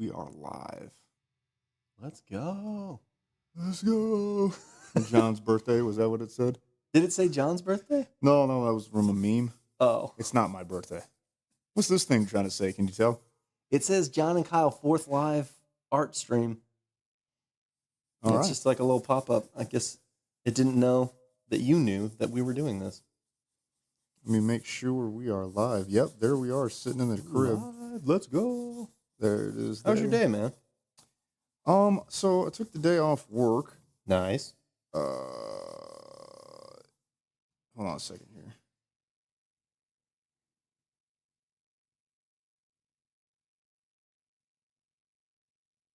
We are live. Let's go. Let's go. John's birthday, was that what it said? Did it say John's birthday? No, that was from a meme. Oh. It's not my birthday. What's this thing trying to say? Can you tell? It says John and Kyle 4th live art stream. All it's right. just like a little pop-up. I guess it didn't know that you knew that we were doing this. Let me make sure we are live. Yep, there we are, sitting in the crib. Live. Let's go. There it is. How's your day, man? So I took the day off work. Nice. Hold on a second here.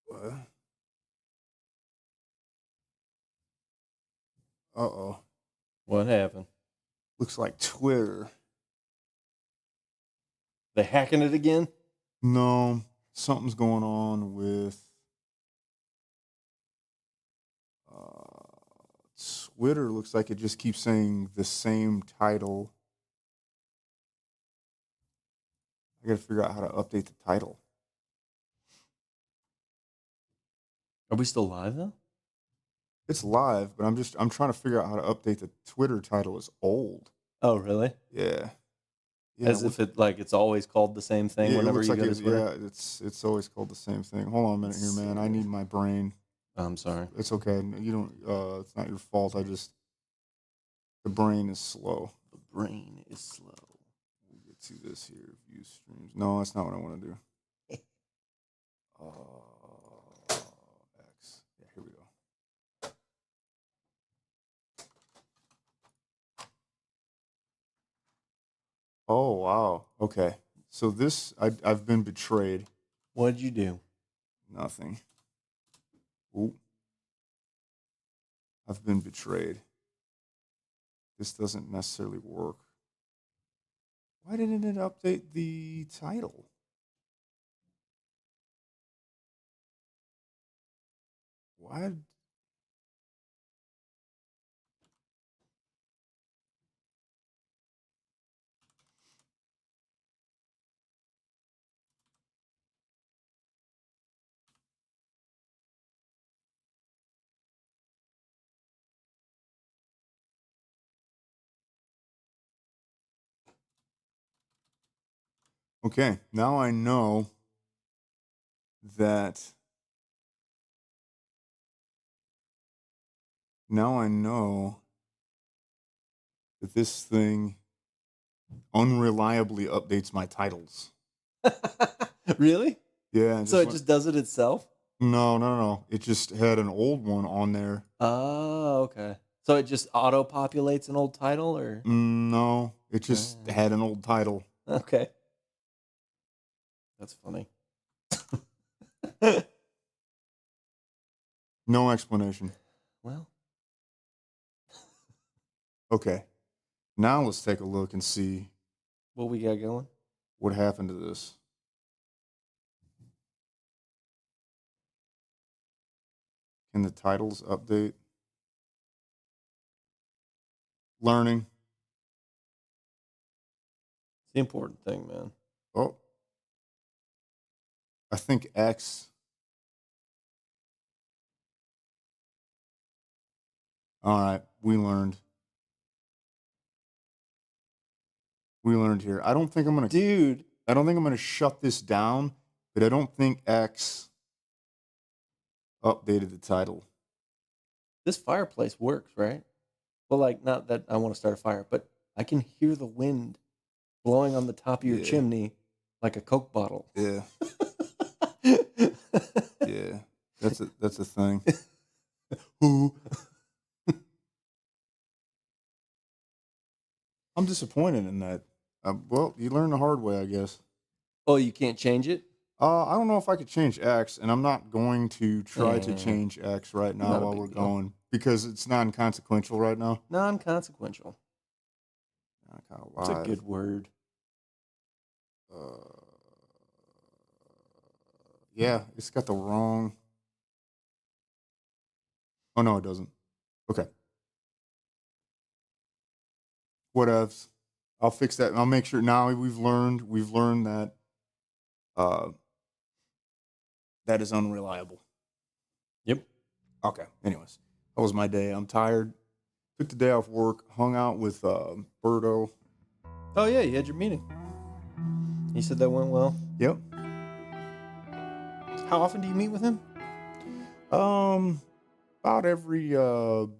What? Uh-oh. What happened? Looks like Twitter. They hacking it again? No, something's going on with Twitter. Looks like it just keeps saying the same title. I gotta figure out how to update the title. Are we still live though? It's live, but I'm trying to figure out how to update the Twitter title. It's old. Oh, really? Yeah. As if it's always called the same thing Yeah, whenever it looks you like go to Twitter? yeah, it's always called the same thing. Hold on a minute here, man. I need my brain. I'm sorry. It's okay. You don't it's not your fault. The brain is slow. The brain is slow. We'll get to this here. View streams. No, that's not what I want to do. X. Yeah, here we go. Oh, wow. Okay. So I've been betrayed. What'd you do? Nothing. Ooh. I've been betrayed. This doesn't necessarily work. Why didn't it update the title? Why? Okay, now I know that. Now I know that this thing unreliably updates my titles. Really? Yeah. So it just does it itself? No. It just had an old one on there. Oh, okay. So it just auto-populates an old title, or? No, it just had an old title. Okay. That's funny. No explanation. Well. Okay. Now let's take a look and see What we got going? what happened to this. Can the titles update? Learning. It's the important thing, man. Oh. I think X. All right. We learned. Here. I don't think I'm going to shut this down, but I don't think X updated the title. This fireplace works, right? Well, like, not that I want to start a fire, but I can hear the wind blowing on the top of your chimney like a Coke bottle. Yeah. Yeah. That's a thing. Who? I'm disappointed in that. Well, you learn the hard way, I guess. Oh, you can't change it? I don't know if I could change X, and I'm not going to try to change X right now while we're going, because it's non-consequential right now. Non-consequential. John&Kyle-Live. That's a good word. Yeah, it's got the wrong. Oh no, it doesn't. Okay. Whatevs. I'll fix that. I'll make sure. Now we've learned that that is unreliable. Yep. Okay. Anyways, that was my day. I'm tired. Took the day off work. Hung out with Berto. Oh yeah, you had your meeting. You said that went well. Yep. How often do you meet with him? About every 4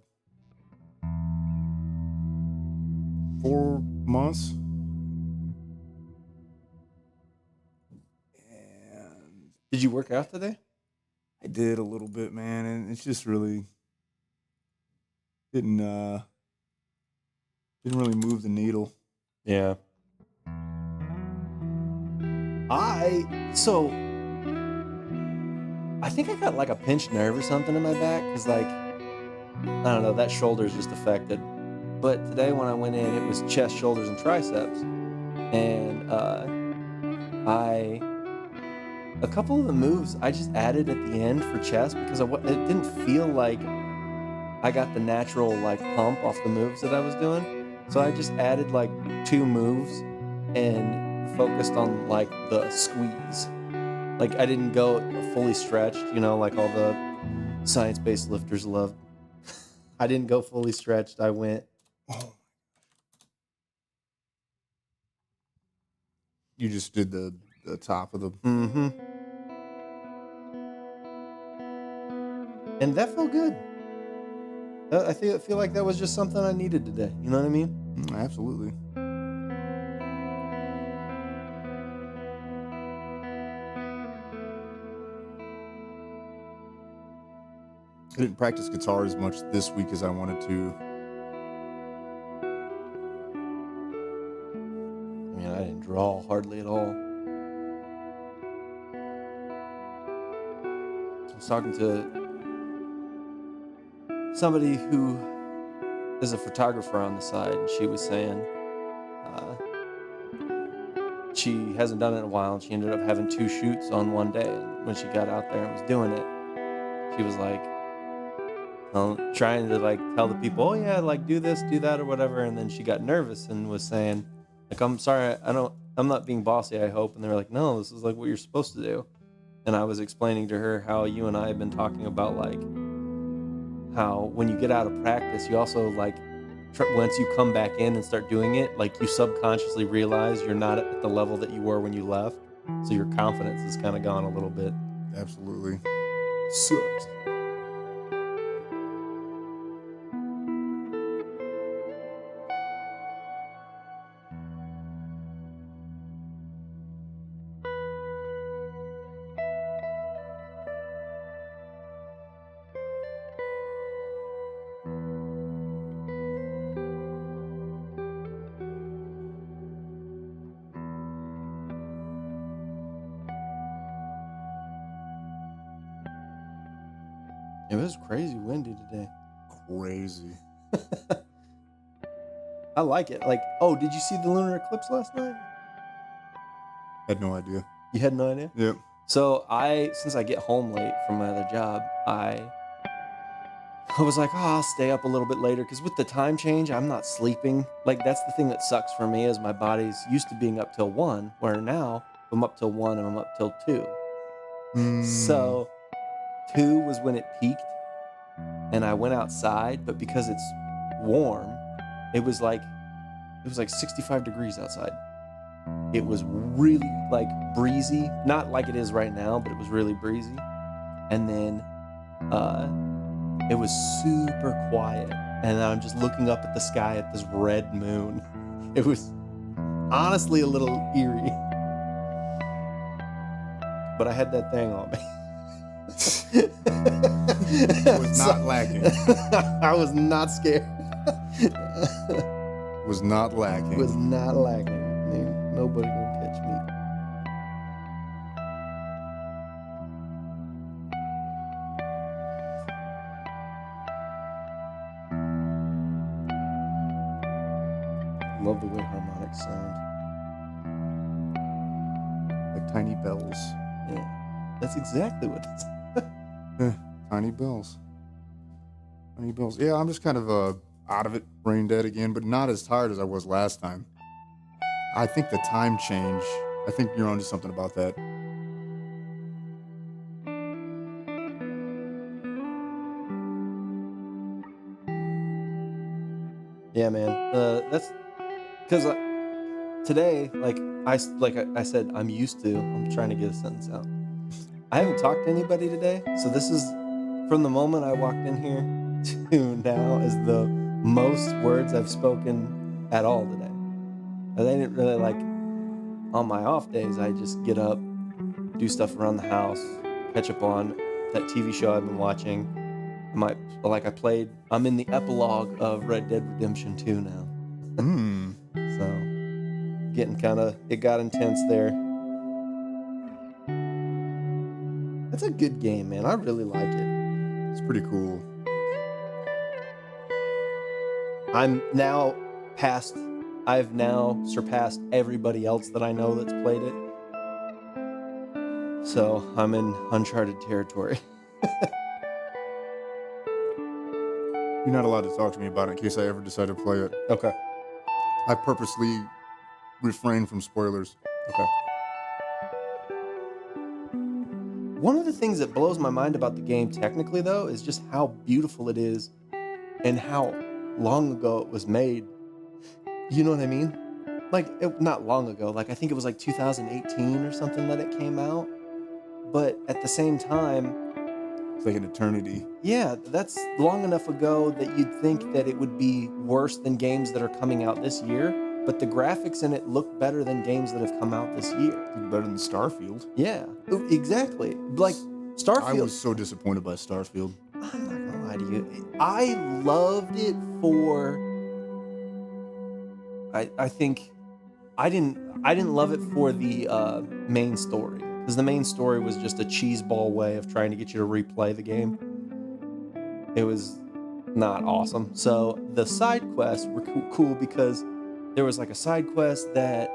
months. And Did you work out today? I did a little bit, man, and it's just really didn't really move the needle. Yeah. I think I got like a pinched nerve or something in my back because like I don't know, that shoulder's just affected. But today when I went in, it was chest, shoulders, and triceps, and a couple of the moves I just added at the end for chest because it didn't feel like I got the natural like pump off the moves that I was doing. So I just added like 2 moves and focused on like the squeeze. Like I didn't go fully stretched, like all the science-based lifters love. I didn't go fully stretched. I went. Oh. You just did the top of the. Mm-hmm. And that felt good. I feel like that was just something I needed today. You know what I mean? Absolutely. I didn't practice guitar as much this week as I wanted to. I mean, I didn't draw hardly at all. I was talking to somebody who is a photographer on the side, and she was saying she hasn't done it in a while, and she ended up having 2 shoots on one day. And when she got out there and was doing it, she was like trying to like tell the people, oh yeah, like do this, do that, or whatever. And then she got nervous and was saying, like, I'm sorry, I'm not being bossy, I hope. And they were like, no, this is like what you're supposed to do. And I was explaining to her how you and I have been talking about like how when you get out of practice, you also like once you come back in and start doing it, like you subconsciously realize you're not at the level that you were when you left. So your confidence is kind of gone a little bit. Absolutely. Sucks. It was crazy windy today. Crazy. I like it. Like, oh, did you see the lunar eclipse last night? Had no idea. You had no idea? Yep. So since I get home late from my other job, I was like, oh, I'll stay up a little bit later because with the time change, I'm not sleeping. Like that's the thing that sucks for me is my body's used to being up till 1, where now I'm up till 1 and I'm up till 2. So 2 was when it peaked, and I went outside, but because it's warm, it was like 65 degrees outside. It was really like breezy, not like it is right now, but it was really breezy. And then it was super quiet, and I'm just looking up at the sky at this red moon. It was honestly a little eerie, but I had that thing on me. Was not lacking. I was not scared. Was not lacking. Was not lacking. Nobody gonna catch me. Love the way harmonics sound. Like tiny bells. Yeah, that's exactly what it is. Tiny bells. Tiny bells. Yeah, I'm just kind of out of it, brain dead again, but not as tired as I was last time. I think the time change, I think you're onto something about that. Yeah, man. That's because today, like I said, I'm trying to get a sentence out. I haven't talked to anybody today, so this is from the moment I walked in here to now is the most words I've spoken at all today. And I didn't really like on my off days. I just get up, do stuff around the house, catch up on that TV show I've been watching. I'm in the epilogue of Red Dead Redemption 2 now. Hmm. So it got intense there. That's a good game, man. I really like it. It's pretty cool. I've now surpassed everybody else that I know that's played it. So I'm in uncharted territory. You're not allowed to talk to me about it in case I ever decide to play it. Okay. I purposely refrain from spoilers. Okay. One of the things that blows my mind about the game technically, though, is just how beautiful it is and how long ago it was made. You know what I mean? Not long ago. I think it was 2018 or something that it came out. But at the same time, It's like an eternity. yeah, that's long enough ago that you'd think that it would be worse than games that are coming out this year. But the graphics in it look better than games that have come out this year. Better than Starfield. Yeah, exactly. Starfield. I was so disappointed by Starfield. I'm not gonna lie to you. I loved it for. I think I didn't love it for the main story, because the main story was just a cheeseball way of trying to get you to replay the game. It was not awesome. So the side quests were cool because there was a side quest that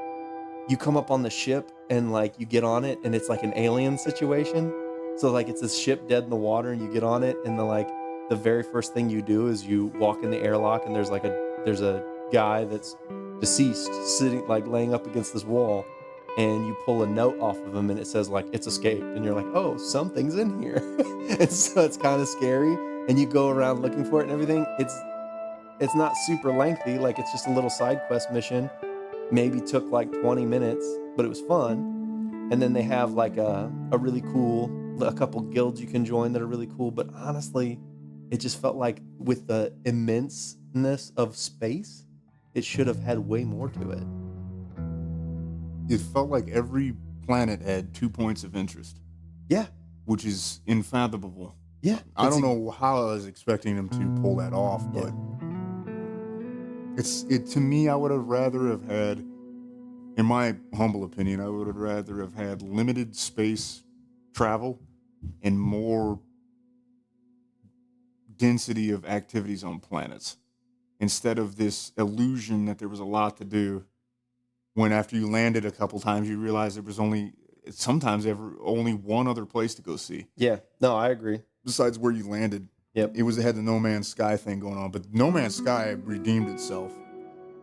you come up on the ship and you get on it and it's like an alien situation. So it's this ship dead in the water and you get on it and the very first thing you do is you walk in the airlock and there's a guy that's deceased sitting laying up against this wall, and you pull a note off of him and it says it's escaped, and you're like, oh, something's in here. And so it's kind of scary, and you go around looking for it and everything. It's not super lengthy, it's just a little side quest mission, maybe took 20 minutes, but it was fun. And then they have a really cool, a couple guilds you can join that are really cool. But honestly, it just felt with the immenseness of space, it should have had way more to it. It felt like every planet had 2 points of interest. Yeah. Which is unfathomable. Yeah. I don't know how I was expecting them to pull that off, but to me, I would have rather have had, in my humble opinion, I would have rather have had limited space travel and more density of activities on planets, instead of this illusion that there was a lot to do, when after you landed a couple times, you realize there was sometimes only one other place to go see. Yeah, no, I agree. Besides where you landed. Yep. It had the No Man's Sky thing going on, but No Man's Sky redeemed itself.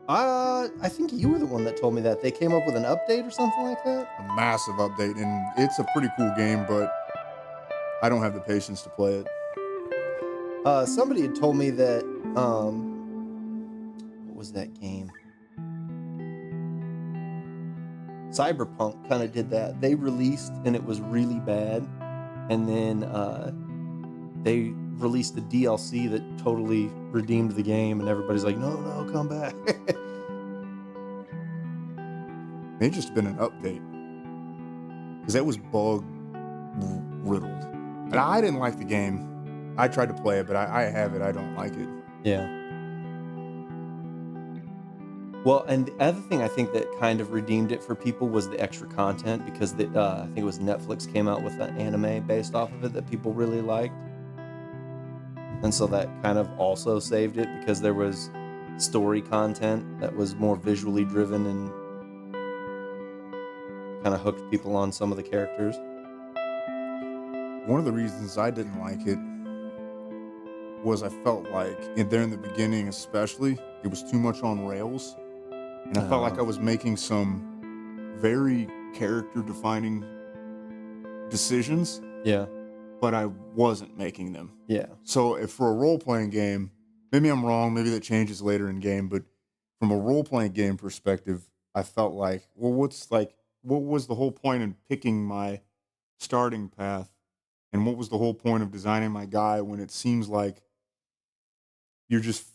I think you were the one that told me that. They came up with an update or something like that? A massive update, and it's a pretty cool game, but I don't have the patience to play it. Somebody had told me that, what was that game? Cyberpunk kind of did that. They released and it was really bad, and then they released a DLC that totally redeemed the game, and everybody's like, no, come back. May just been an update, because that was bug riddled. And I didn't like the game. I tried to play it, but I have it. I don't like it. Yeah. Well, and the other thing I think that kind of redeemed it for people was the extra content, because I think it was Netflix came out with an anime based off of it that people really liked. And so that kind of also saved it, because there was story content that was more visually driven and kind of hooked people on some of the characters. One of the reasons I didn't like it was I felt like, in the beginning especially, it was too much on rails. And I felt like I was making some very character-defining decisions. Yeah. But I wasn't making them. Yeah. So for a role-playing game, maybe I'm wrong. Maybe that changes later in game, but from a role playing game perspective, I felt like, well, what was the whole point in picking my starting path, and what was the whole point of designing my guy when it seems like you're just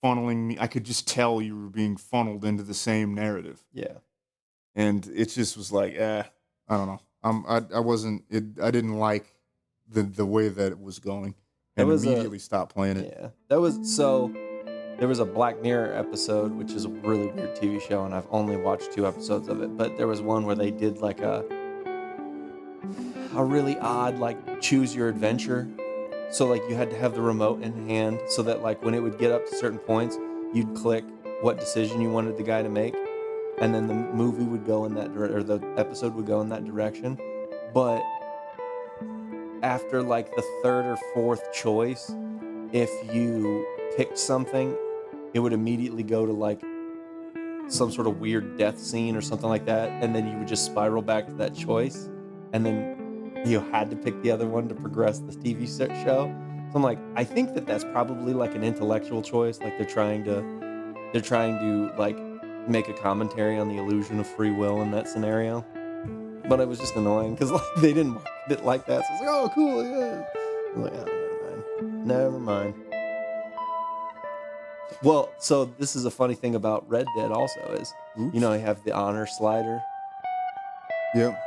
funneling me? I could just tell you were being funneled into the same narrative, Yeah. and it just was like, I don't know. I wasn't. I didn't like the way that it was going, That and was a immediately stopped playing it. Yeah. That was so there was a Black Mirror episode, which is a really weird TV show, and I've only watched 2 episodes of it, but there was one where they did like a really odd like choose your adventure. So like you had to have the remote in hand so that like when it would get up to certain points, you'd click what decision you wanted the guy to make, and then the movie would go in that or the episode would go in that direction. But after like the third or fourth choice, if you picked something, it would immediately go to like some sort of weird death scene or something like that, and then you would just spiral back to that choice, and then you had to pick the other one to progress the TV show. So I'm like, I think that that's probably like an intellectual choice, like they're trying to like make a commentary on the illusion of free will in that scenario. But it was just annoying because like they didn't market it like that. So it's like, oh, cool, yeah. I'm like, oh, never mind. Well, so this is a funny thing about Red Dead also is, Oops. you have the honor slider, Yep.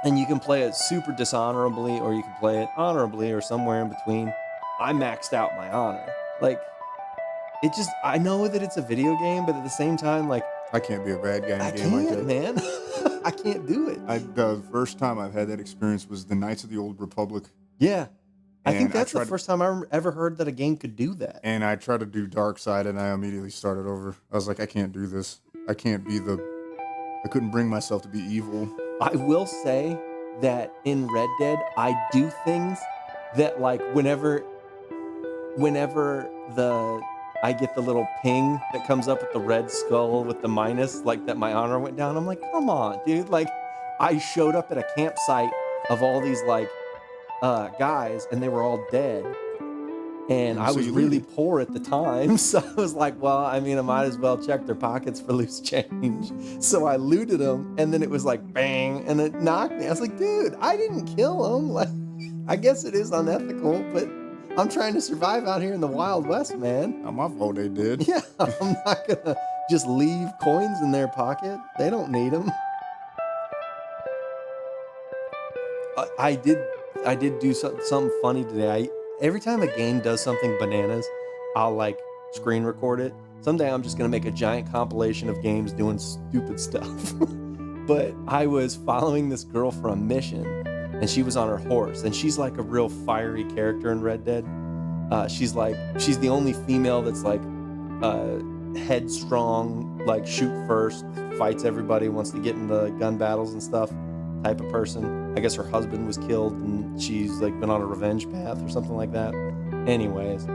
and you can play it super dishonorably, or you can play it honorably, or somewhere in between. I maxed out my honor. Like, I know that it's a video game, but at the same time, like, I can't be a bad guy in I a game like can't, that. man. I can't do it. The first time I've had that experience was the Knights of the Old Republic, Yeah. I think and that's the first time I ever heard that a game could do that. and I tried to do Dark Side, and I immediately started over. I was like, I can't do this. I couldn't bring myself to be evil. I will say that in Red Dead, I do things that like whenever I get the little ping that comes up with the red skull with the minus, like that my honor went down. I'm like, come on, dude. Like, I showed up at a campsite of all these like guys, and they were all dead. And I So was you really looted. poor at the time, so I was like, well, I mean, I might as well check their pockets for loose change. So I looted them, and then it was like bang, and it knocked me. I was like, dude, I didn't kill them. Like, I guess it is unethical, but I'm trying to survive out here in the Wild West, man. Not my fault they did. Yeah, I'm not gonna just leave coins in their pocket. They don't need them. I did do something funny today. Every time a game does something bananas, I'll like screen record it. Someday I'm just gonna make a giant compilation of games doing stupid stuff. But I was following this girl for a mission, and she was on her horse, and she's like a real fiery character in Red Dead. She's the only female that's like headstrong, like shoot first, fights everybody, wants to get in the gun battles and stuff type of person. I guess her husband was killed and she's like been on a revenge path or something like that. Anyways,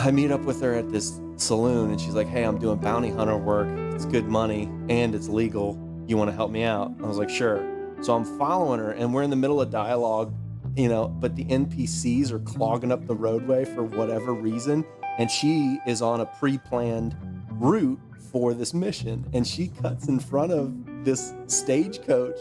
I meet up with her at this saloon, and she's like, hey, I'm doing bounty hunter work. It's good money and it's legal. You want to help me out? I was like, sure. So I'm following her, and we're in the middle of dialogue, but the NPCs are clogging up the roadway for whatever reason. And she is on a pre-planned route for this mission, and she cuts in front of this stagecoach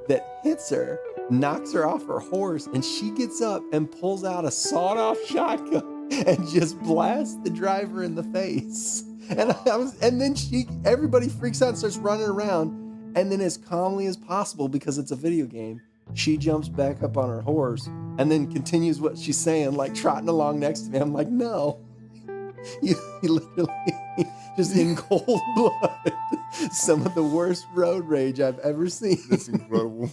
that hits her, knocks her off her horse, and she gets up and pulls out a sawed-off shotgun and just blasts the driver in the face. And then everybody freaks out and starts running around, and then as calmly as possible, because it's a video game, she jumps back up on her horse and then continues what she's saying, like trotting along next to me. I'm like, no. You literally just in cold blood, some of the worst road rage I've ever seen. That's incredible.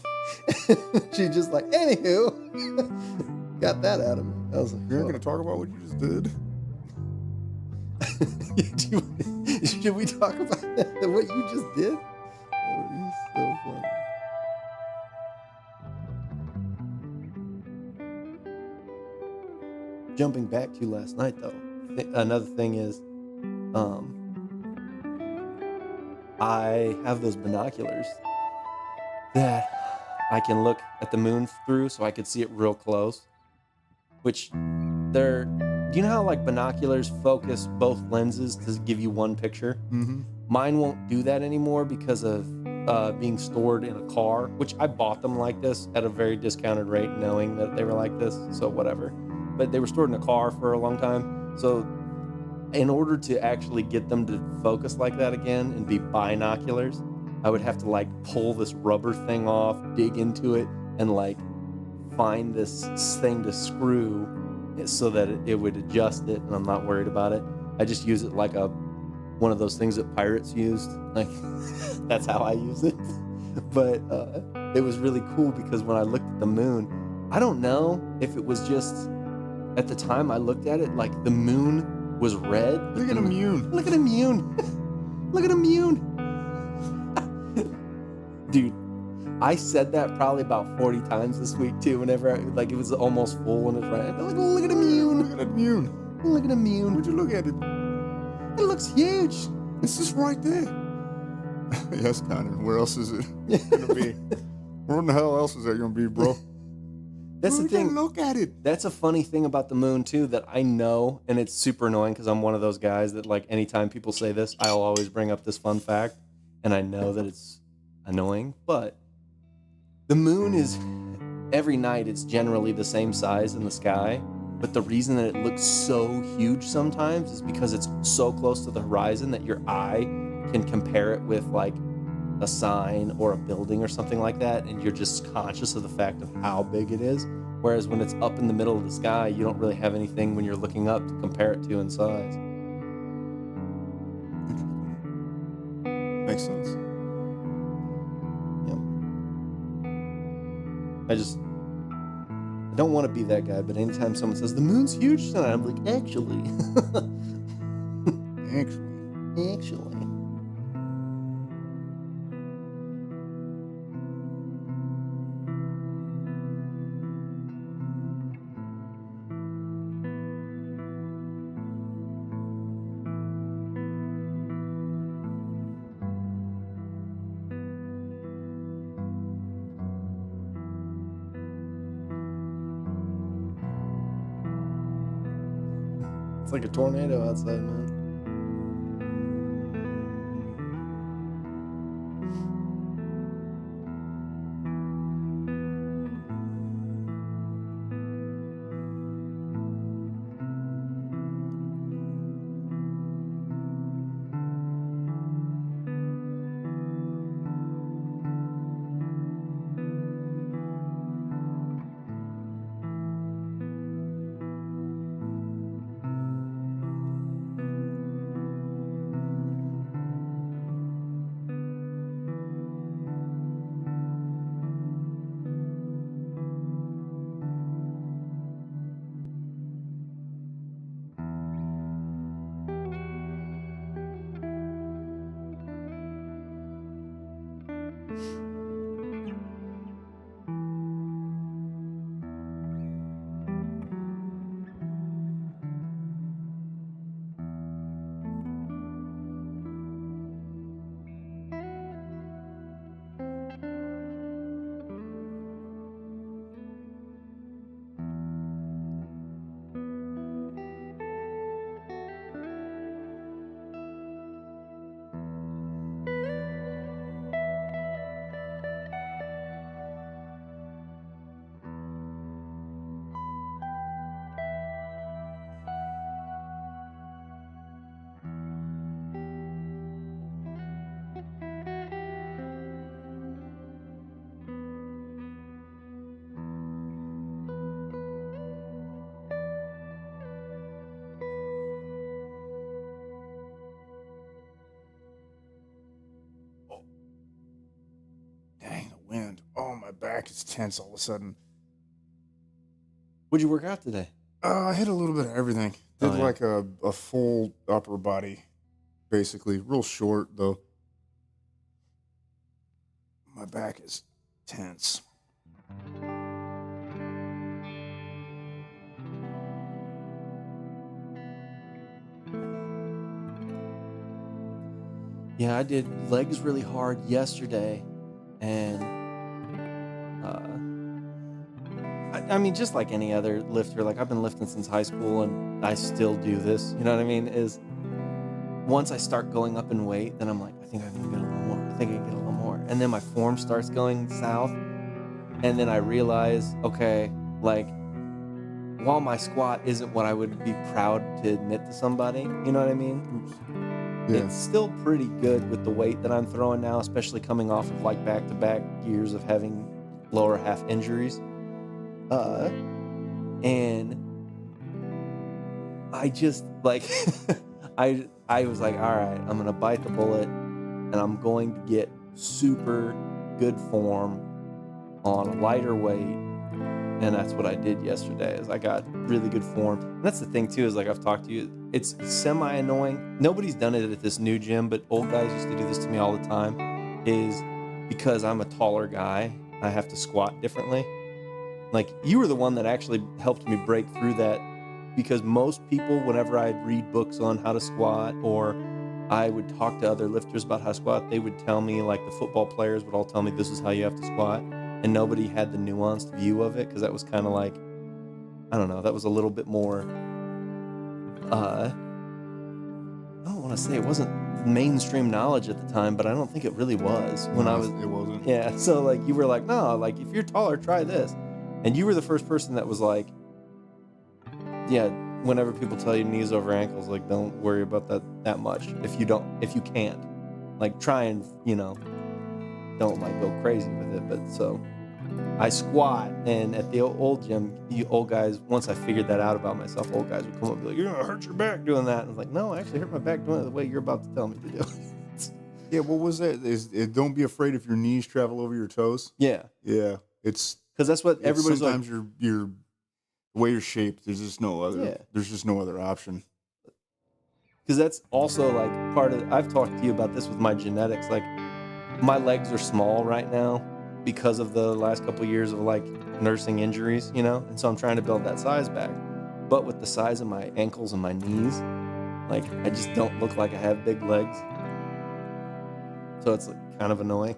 She just like, anywho, got that out of me. I was like, You're not going to talk about what you just did? Should we talk about that, what you just did? That would be so funny. Jumping back to last night, though, another thing is, I have those binoculars that I can look at the moon through, so I could see it real close, which they're Do you know how like binoculars focus both lenses to give you one picture? Mm-hmm. Mine won't do that anymore because of being stored in a car, which I bought them like this at a very discounted rate, knowing that they were like this. So whatever. But they were stored in a car for a long time. So in order to actually get them to focus like that again and be binoculars, I would have to like pull this rubber thing off, dig into it, and like find this thing to screw so that it would adjust it, and I'm not worried about it. I just use it like one of those things that pirates used. Like that's how I use it. But it was really cool because when I looked at the moon, I don't know if it was just at the time I looked at it, like the moon was red. Look at immune. Look at immune. Look at immune. Dude, I said that probably about 40 times this week too. Whenever like it was almost full and it was right. Look at immune. Look at immune. Look at immune. Would you look at it? It looks huge. It's just right there. Yes, Connor. Where else is it gonna be? Where in the hell else is that gonna be, bro? That's the thing. Look at it. That's a funny thing about the moon too that I know, and it's super annoying because I'm one of those guys that like anytime people say this, I'll always bring up this fun fact, and I know that it's annoying, but the moon is every night it's generally the same size in the sky, but the reason that it looks so huge sometimes is because it's so close to the horizon that your eye can compare it with like a sign or a building or something like that, and you're just conscious of the fact of how big it is. Whereas when it's up in the middle of the sky, you don't really have anything when you're looking up to compare it to in size. Makes sense. Yep. I don't want to be that guy, but anytime someone says the moon's huge tonight, I'm like, actually. Actually. It's like a tornado outside, man. Dang, the wind. Oh, my back is tense all of a sudden. What'd you work out today? I hit a little bit of everything. Did like a full upper body, basically. Real short, though. My back is tense. Yeah, I did legs really hard yesterday, and I mean, just like any other lifter, like I've been lifting since high school and I still do this, you know what I mean? Is once I start going up in weight, then I'm like, I think I can get a little more. I think I can get a little more. And then my form starts going south. And then I realize, okay, like, while my squat isn't what I would be proud to admit to somebody, you know what I mean? Yeah. It's still pretty good with the weight that I'm throwing now, especially coming off of like back-to-back years of having lower half injuries. And I just like I was like, all right, I'm gonna bite the bullet and I'm going to get super good form on a lighter weight. And that's what I did yesterday is I got really good form. And that's the thing too, is like I've talked to you, it's semi-annoying. Nobody's done it at this new gym, but old guys used to do this to me all the time, is because I'm a taller guy, I have to squat differently. Like you were the one that actually helped me break through that, because most people, whenever I'd read books on how to squat or I would talk to other lifters about how to squat, they would tell me, like the football players would all tell me this is how you have to squat. And nobody had the nuanced view of it because that was kind of like, I don't know, that was a little bit more, I don't want to say it wasn't mainstream knowledge at the time, but I don't think it really was when I was. It wasn't. Yeah, so like you were like, no, like if you're taller, try this. And you were the first person that was like, yeah, whenever people tell you knees over ankles, like don't worry about that much if you can't. Like try and, don't like go crazy with it. But so I squat, and at the old gym, you old guys, once I figured that out about myself, old guys would come up and be like, you're gonna hurt your back doing that. And I was like, no, I actually hurt my back doing it the way you're about to tell me to do it. Yeah, what was that? Don't be afraid if your knees travel over your toes. Yeah. Yeah. It's because that's what everybody's like. Sometimes you're the way you're shaped, there's just no other option. Because that's also like part of, I've talked to you about this with my genetics. Like my legs are small right now because of the last couple of years of like nursing injuries, and so I'm trying to build that size back. But with the size of my ankles and my knees, like I just don't look like I have big legs. So it's like kind of annoying.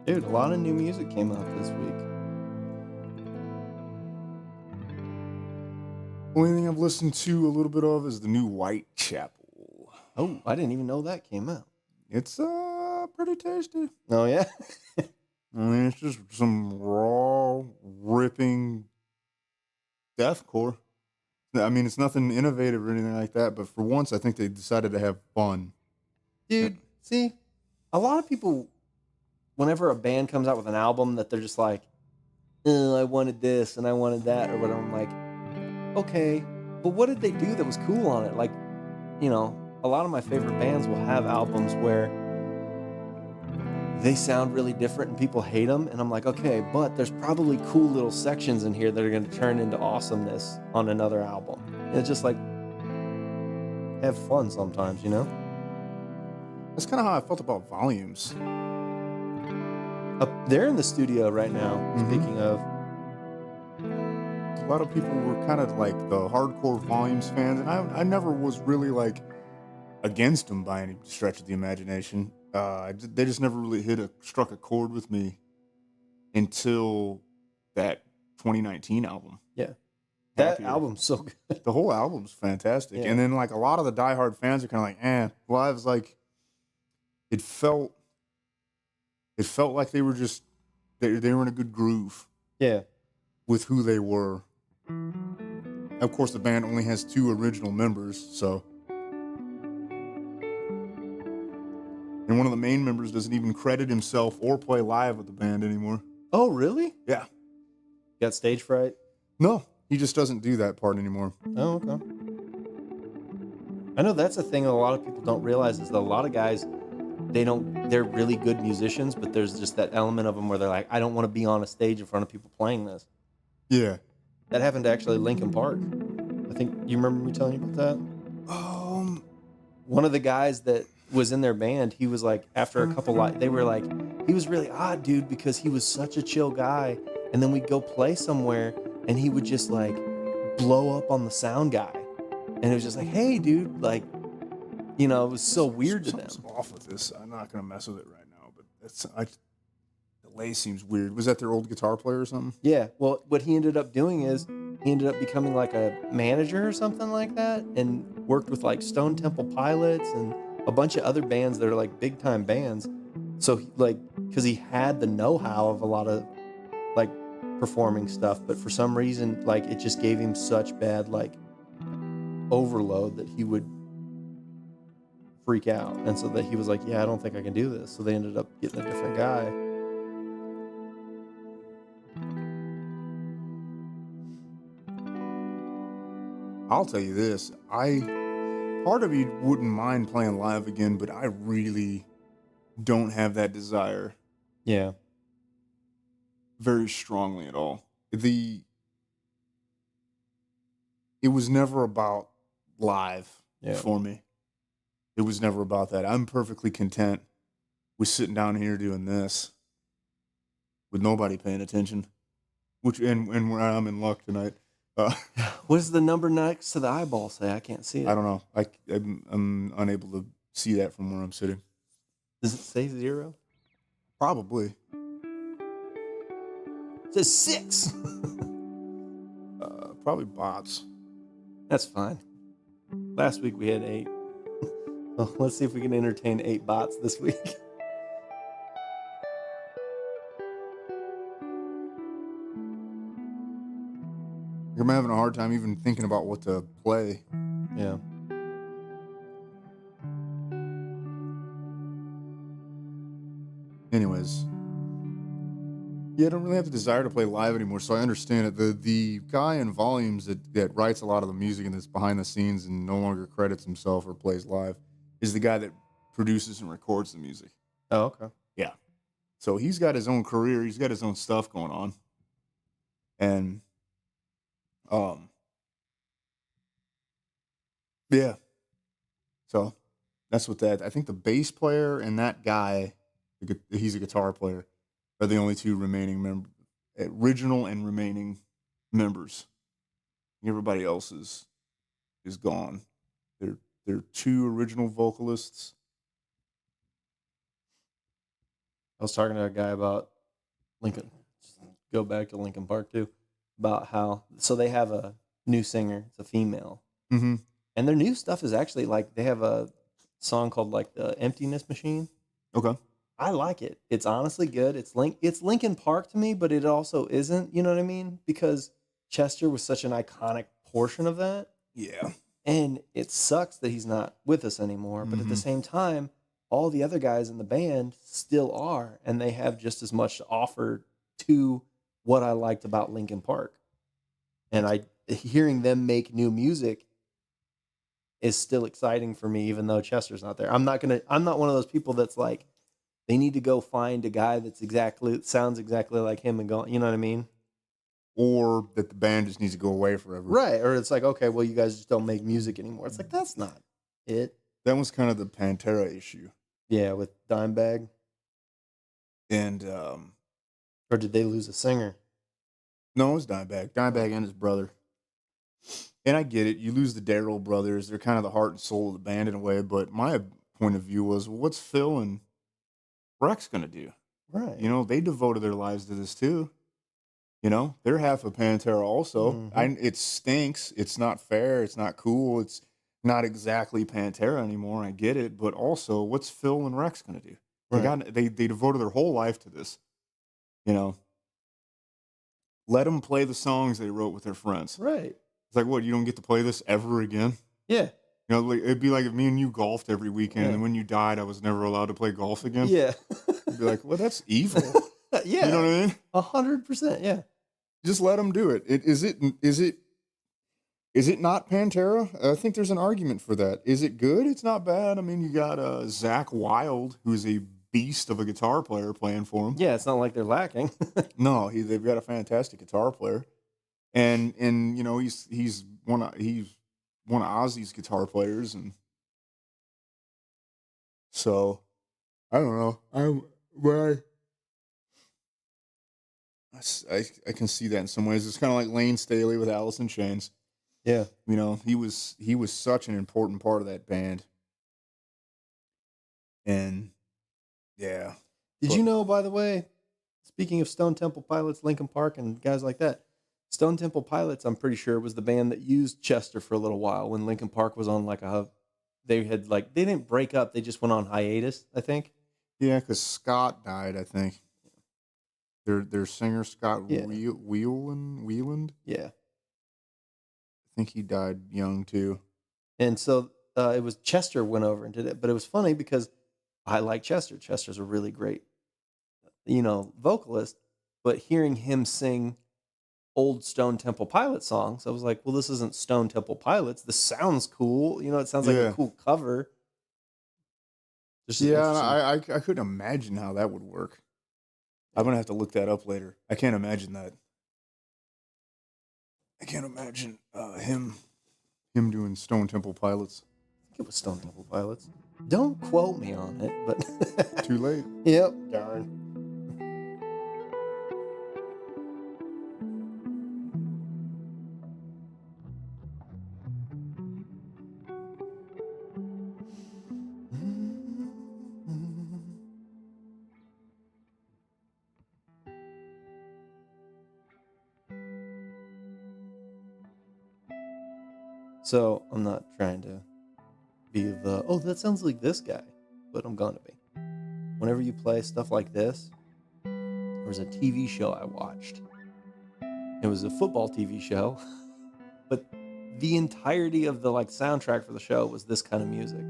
Dude, a lot of new music came out this week. Only thing I've listened to a little bit of is the new Whitechapel. Oh, I didn't even know that came out. It's pretty tasty. Oh yeah? I mean, it's just some raw, ripping deathcore. I mean, it's nothing innovative or anything like that, but for once, I think they decided to have fun. Dude, see, a lot of people, whenever a band comes out with an album that they're just like, oh, I wanted this and I wanted that or whatever, I'm like, okay, but what did they do that was cool on it? Like, a lot of my favorite bands will have albums where they sound really different and people hate them. And I'm like, okay, but there's probably cool little sections in here that are going to turn into awesomeness on another album. And it's just like, have fun sometimes, That's kind of how I felt about Volumes. They're in the studio right now, speaking of. A lot of people were kind of like the hardcore Volumes fans, and I never was really like against them by any stretch of the imagination. They just never really struck a chord with me until that 2019 album. Yeah. That album's so good. The whole album's fantastic. Yeah. And then like a lot of the diehard fans are kind of like, Well, I was like, it felt like they were just, they were in a good groove. Yeah. With who they were. Of course, the band only has 2 original members, so. And one of the main members doesn't even credit himself or play live with the band anymore. Oh, really? Yeah. Got stage fright? No, he just doesn't do that part anymore. Oh, okay. I know that's a thing that a lot of people don't realize is that a lot of guys, they're really good musicians, but there's just that element of them where they're like, I don't want to be on a stage in front of people playing this. Yeah. That happened to actually Linkin Park. I think, you remember me telling you about that? One of the guys that was in their band, he was like, after a couple they were like, he was really odd, dude, because he was such a chill guy. And then we'd go play somewhere and he would just like blow up on the sound guy. And it was just like, hey, dude, like, you know, it was so weird to them. Something's off with this. I'm not gonna mess with it right now, but the delay seems weird. Was that their old guitar player or something? Yeah. Well, what he ended up doing is he ended up becoming like a manager or something like that, and worked with like Stone Temple Pilots and a bunch of other bands that are like big time bands. So like, because he had the know-how of a lot of like performing stuff, but for some reason, like it just gave him such bad like overload that he would freak out, and so that he was like, yeah, I don't think I can do this. So they ended up getting a different guy. I'll tell you this. Part of me wouldn't mind playing live again, but I really don't have that desire Yeah. very strongly at all. It was never about live Yeah. for me. It was never about that. I'm perfectly content with sitting down here doing this with nobody paying attention. And where I'm in luck tonight. What does the number next to the eyeball say? I can't see it. I don't know. I'm unable to see that from where I'm sitting. Does it say 0? Probably. It says 6. Probably bots. That's fine. Last week we had 8. Well, let's see if we can entertain 8 bots this week. I'm having a hard time even thinking about what to play. Yeah. Anyways. Yeah, I don't really have the desire to play live anymore, so I understand it. The guy in Volumes that writes a lot of the music and that's behind the scenes and no longer credits himself or plays live is the guy that produces and records the music. Oh, okay. Yeah. So he's got his own career, he's got his own stuff going on. And yeah. So that's what that. I think the bass player and that guy, he's a guitar player, are the only two remaining original and remaining members. Everybody else is gone. They're two original vocalists. I was talking to a guy about Lincoln. Go back to Lincoln Park too, about how so they have a new singer. It's a female, Mm-hmm. and their new stuff is actually like they have a song called like the Emptiness Machine. Okay. I like it. It's honestly good. It's Lincoln Park to me, but it also isn't. You know what I mean? Because Chester was such an iconic portion of that. Yeah. And it sucks that he's not with us anymore. But at the same time, all the other guys in the band still are, and they have just as much to offer to what I liked about Linkin Park. And hearing them make new music is still exciting for me, even though Chester's not there. I'm not one of those people that's like, they need to go find a guy sounds exactly like him and go, you know what I mean? Or that the band just needs to go away forever. Right. Or it's like, okay, well, you guys just don't make music anymore. It's like, that's not it. That was kind of the Pantera issue. Yeah, with Dimebag. And Or did they lose a singer? no, it was Dimebag. Dimebag and his brother. And I get it. You lose the Darrell brothers. They're kind of the heart and soul of the band in a way. But my point of view was, well, what's Phil and Rex going to do? Right. You know, they devoted their lives to this too. You know, they're half of Pantera also. Mhm. It stinks. It's not fair. It's not cool. It's not exactly Pantera anymore. I get it. But also, what's Phil and Rex going to do? Right. They devoted their whole life to this. You know, let them play the songs they wrote with their friends. Right. It's like, what, you don't get to play this ever again? Yeah. You know, like, it'd be like if me and you golfed every weekend, Yeah. and when you died, I was never allowed to play golf again. Yeah. You'd be like, well, that's evil. Yeah. You know what I mean? 100%. Yeah. Just let them do it. Is it not Pantera? I think there's an argument for that. Is it good? It's not bad. I mean, you got Zach Wilde, who's a beast of a guitar player, playing for him. Yeah. It's not like they're lacking. No, they've got a fantastic guitar player, and you know he's one of Ozzy's guitar players, and so I don't know. I can see that in some ways. It's kind of like Lane Staley with Alice in Chains. Yeah. You know, he was such an important part of that band, and yeah, Did but you know, by the way, speaking of Stone Temple Pilots, Linkin Park, and guys like that, Stone Temple Pilots, I'm pretty sure, was the band that used Chester for a little while when Linkin Park was on like a. They had like they didn't break up; they just went on hiatus. I think. yeah, because Scott died, I think. Their singer Scott Yeah. Wieland, Yeah. I think he died young too. And so it was Chester went over and did it, but it was funny because I like Chester. Chester's a really great, vocalist. But hearing him sing old Stone Temple Pilot songs, I was like, well, this isn't Stone Temple Pilots. This sounds cool. It sounds like a Yeah, cool cover. Just an yeah, and interesting. I couldn't imagine how that would work. I'm Yeah. gonna have to look that up later. I can't imagine that. I can't imagine him doing Stone Temple Pilots. I think it was Stone Temple Pilots. Don't quote me on it, but Too late. yep, darn. So I'm not trying to be the that sounds like this guy, but I'm gonna be. Whenever you play stuff like this, there was a TV show I watched. It was a football TV show, but the entirety of the soundtrack for the show was this kind of music.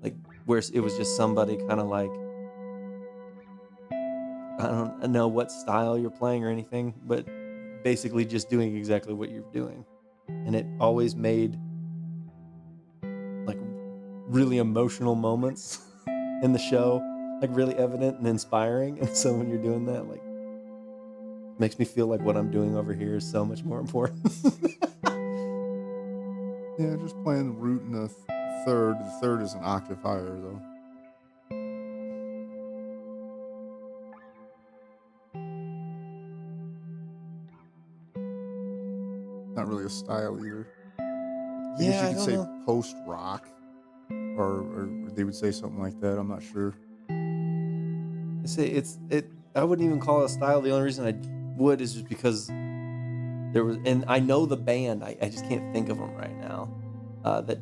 Like where it was just somebody kind of like I don't know what style you're playing or anything, but basically just doing exactly what you're doing. And it always made like really emotional moments in the show, like really evident and inspiring. And so when you're doing that, like makes me feel like what I'm doing over here is so much more important. Yeah, just playing the root and the third. The third is an octave higher, though. Not really a style either. I guess Yeah, you I could don't say know. post rock, or they would say something like that. I'm not sure. I say it. I wouldn't even call it a style. The only reason I would is just because there was, and I know the band. I just can't think of them right now. That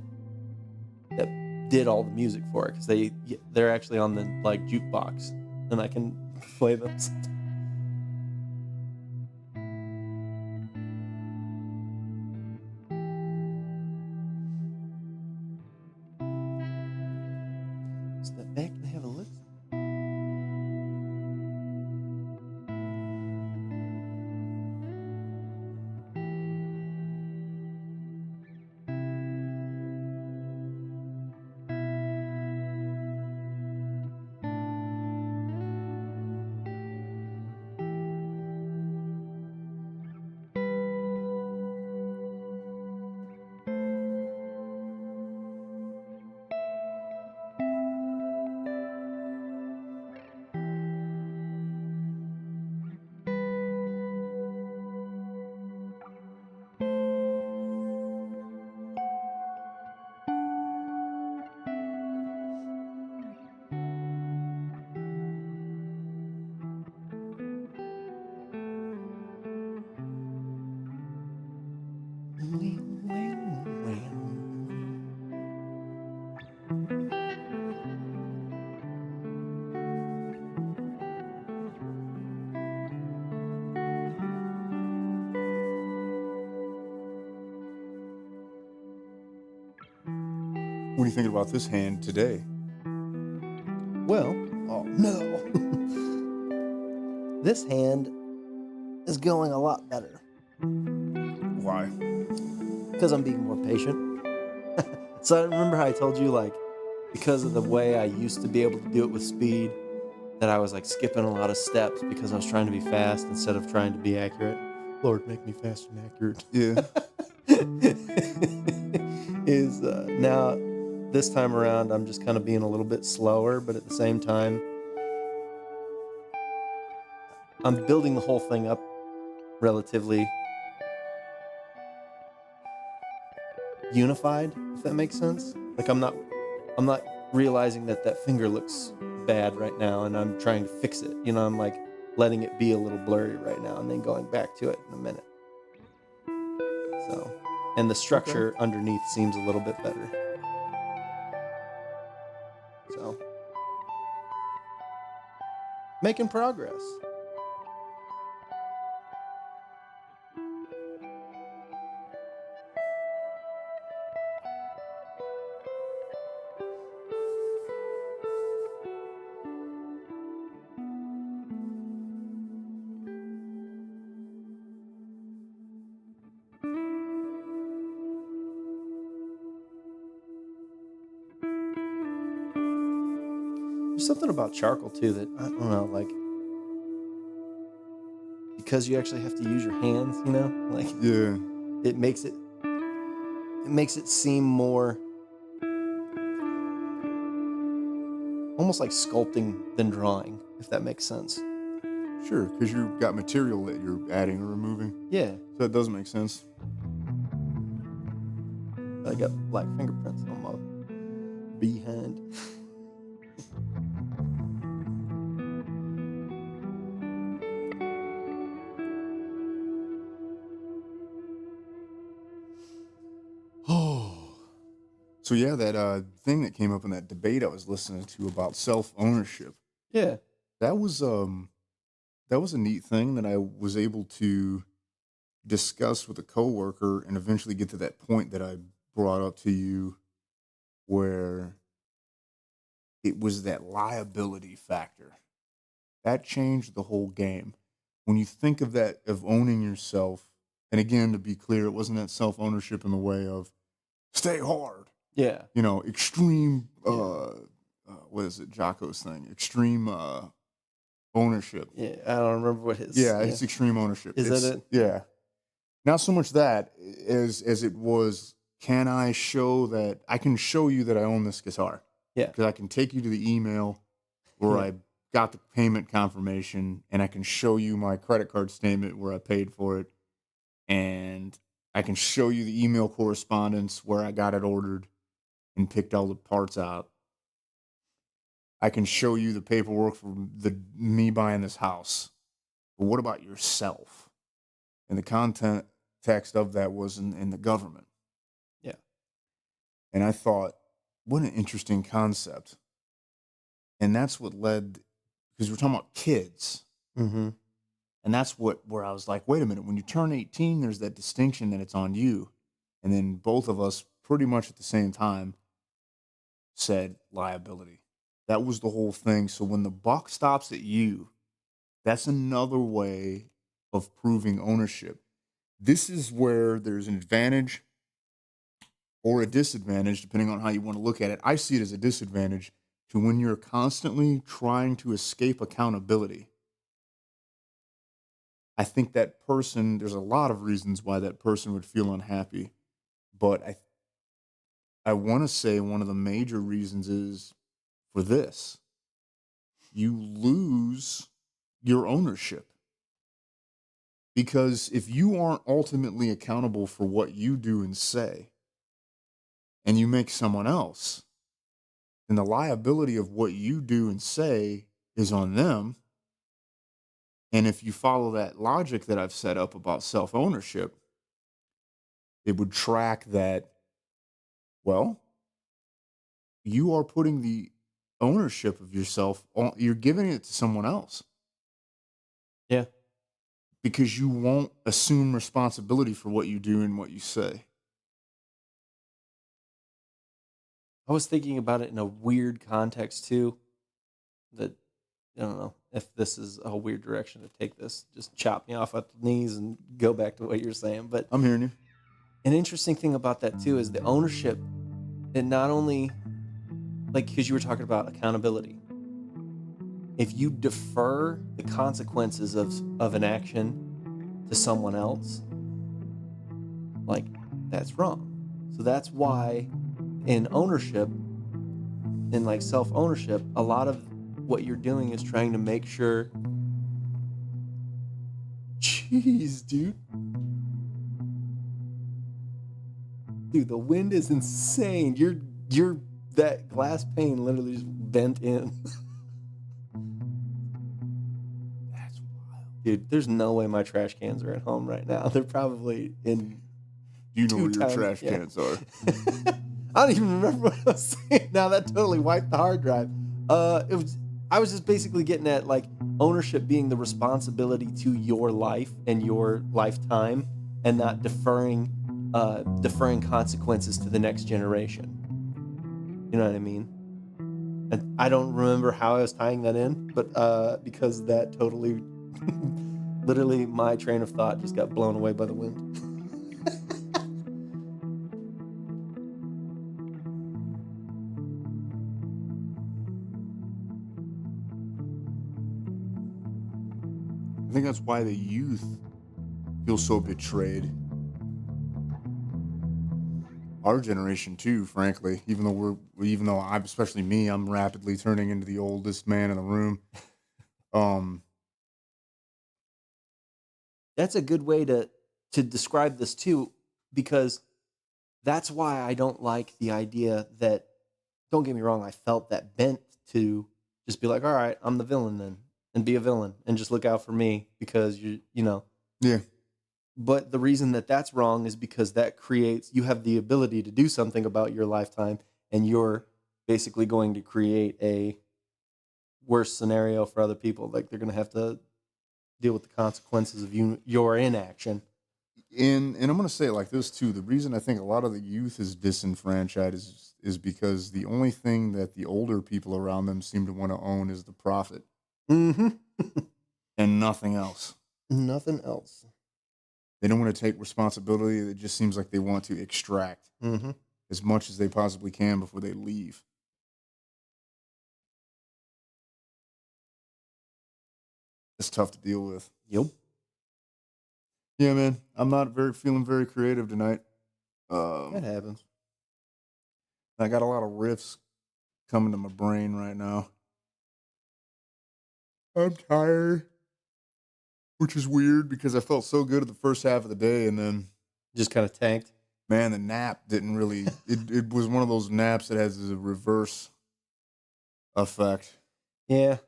did all the music for it because they're actually on the jukebox, and I can play them. Step back and have a look. What do you think about this hand today? Well, oh no, this hand is going a lot better Why? because I'm being more patient. So I remember how I told you because of the way I used to be able to do it with speed, that I was skipping a lot of steps because I was trying to be fast instead of trying to be accurate. Lord, make me fast and accurate. Yeah. Is now this time around I'm just kind of being a little bit slower, but at the same time I'm building the whole thing up relatively unified, if that makes sense. Like I'm not realizing that finger looks bad right now and I'm trying to fix it. You know, I'm like letting it be a little blurry right now and then going back to it in a minute. So, and the Okay. structure underneath seems a little bit better. So, making progress. There's something about charcoal too that I don't know, like because you actually have to use your hands, you know, like Yeah. it makes it seem more almost like sculpting than drawing, if that makes sense. Sure, because you've got material that you're adding or removing. Yeah, So it does make sense. I got black fingerprints on my behind. Oh. So yeah, that thing that came up in that debate I was listening to about self-ownership. Yeah, That was a neat thing that I was able to discuss with a coworker and eventually get to that point that I brought up to you where it was that liability factor. That changed the whole game. When you think of that, of owning yourself, and again, to be clear, it wasn't that self ownership in the way of stay hard, yeah, extreme, yeah, what is it, Jocko's thing? Extreme ownership. yeah. I don't remember what his. Yeah, Yeah, it's extreme ownership. is that it? Yeah, not so much that as it was, can I show that I can show you that I own this guitar? Yeah, Because I can take you to the email where yeah, I got the payment confirmation and I can show you my credit card statement where I paid for it. And I can show you the email correspondence where I got it ordered and picked all the parts out. I can show you the paperwork for me buying this house. But what about yourself? And the content text of that was in the government. yeah, And I thought, what an interesting concept. And that's what led, because we're talking about kids. mm-hmm. And that's where I was like, wait a minute, when you turn 18, there's that distinction that it's on you. And then both of us pretty much at the same time said liability. That was the whole thing. So when the buck stops at you, that's another way of proving ownership. This is where there's an advantage or a disadvantage, depending on how you want to look at it. I see it as a disadvantage to when you're constantly trying to escape accountability. I think that person, there's a lot of reasons why that person would feel unhappy, but I want to say one of the major reasons is for this. You lose your ownership because if you aren't ultimately accountable for what you do and say, and you make someone else, then the liability of what you do and say is on them. And if you follow that logic that I've set up about self ownership, it would track that, well, you are putting the ownership of yourself on, you're giving it to someone else Yeah. because you won't assume responsibility for what you do and what you say. I was thinking about it in a weird context too. That I don't know if this is a weird direction to take this. Just chop me off at the knees and go back to what you're saying. But I'm hearing you. an interesting thing about that too is the ownership. And not only like because you were talking about accountability. If you defer the consequences of an action to someone else, like that's wrong. So that's why in ownership, in like self ownership, a lot of what you're doing is trying to make sure. Jeez, dude. Dude, the wind is insane. You're that glass pane literally just bent in. That's wild. Dude, there's no way my trash cans are at home right now. They're probably in Do you know 2 where your times trash yeah. cans are? I don't even remember what I was saying. Now that totally wiped the hard drive. I was just basically getting at like ownership being the responsibility to your life and your lifetime, and not deferring consequences to the next generation. You know what I mean? And I don't remember how I was tying that in, but because that totally, literally, my train of thought just got blown away by the wind. I think that's why the youth feel so betrayed. Our generation too, frankly, even though I'm, especially me, I'm rapidly turning into the oldest man in the room. That's a good way to describe this too, because that's why I don't like the idea that, don't get me wrong, I felt that bent to just be like, all right, I'm the villain then, and be a villain and just look out for me because you know. Yeah. But the reason that that's wrong is because that creates, you have the ability to do something about your lifetime, and you're basically going to create a worse scenario for other people. Like they're going to have to deal with the consequences of your inaction. And I'm gonna say it like this too. The reason I think a lot of the youth is disenfranchised is because the only thing that the older people around them seem to want to own is the profit. Mm-hmm. And nothing else. Nothing else. They don't want to take responsibility. It just seems like they want to extract as much as they possibly can before they leave. It's tough to deal with. Yep. Yeah, man. I'm not feeling very creative tonight. That happens. I got a lot of riffs coming to my brain right now. I'm tired, which is weird because I felt so good at the first half of the day, and then just kind of tanked. Man, the nap didn't really. It was one of those naps that has a reverse effect. Yeah.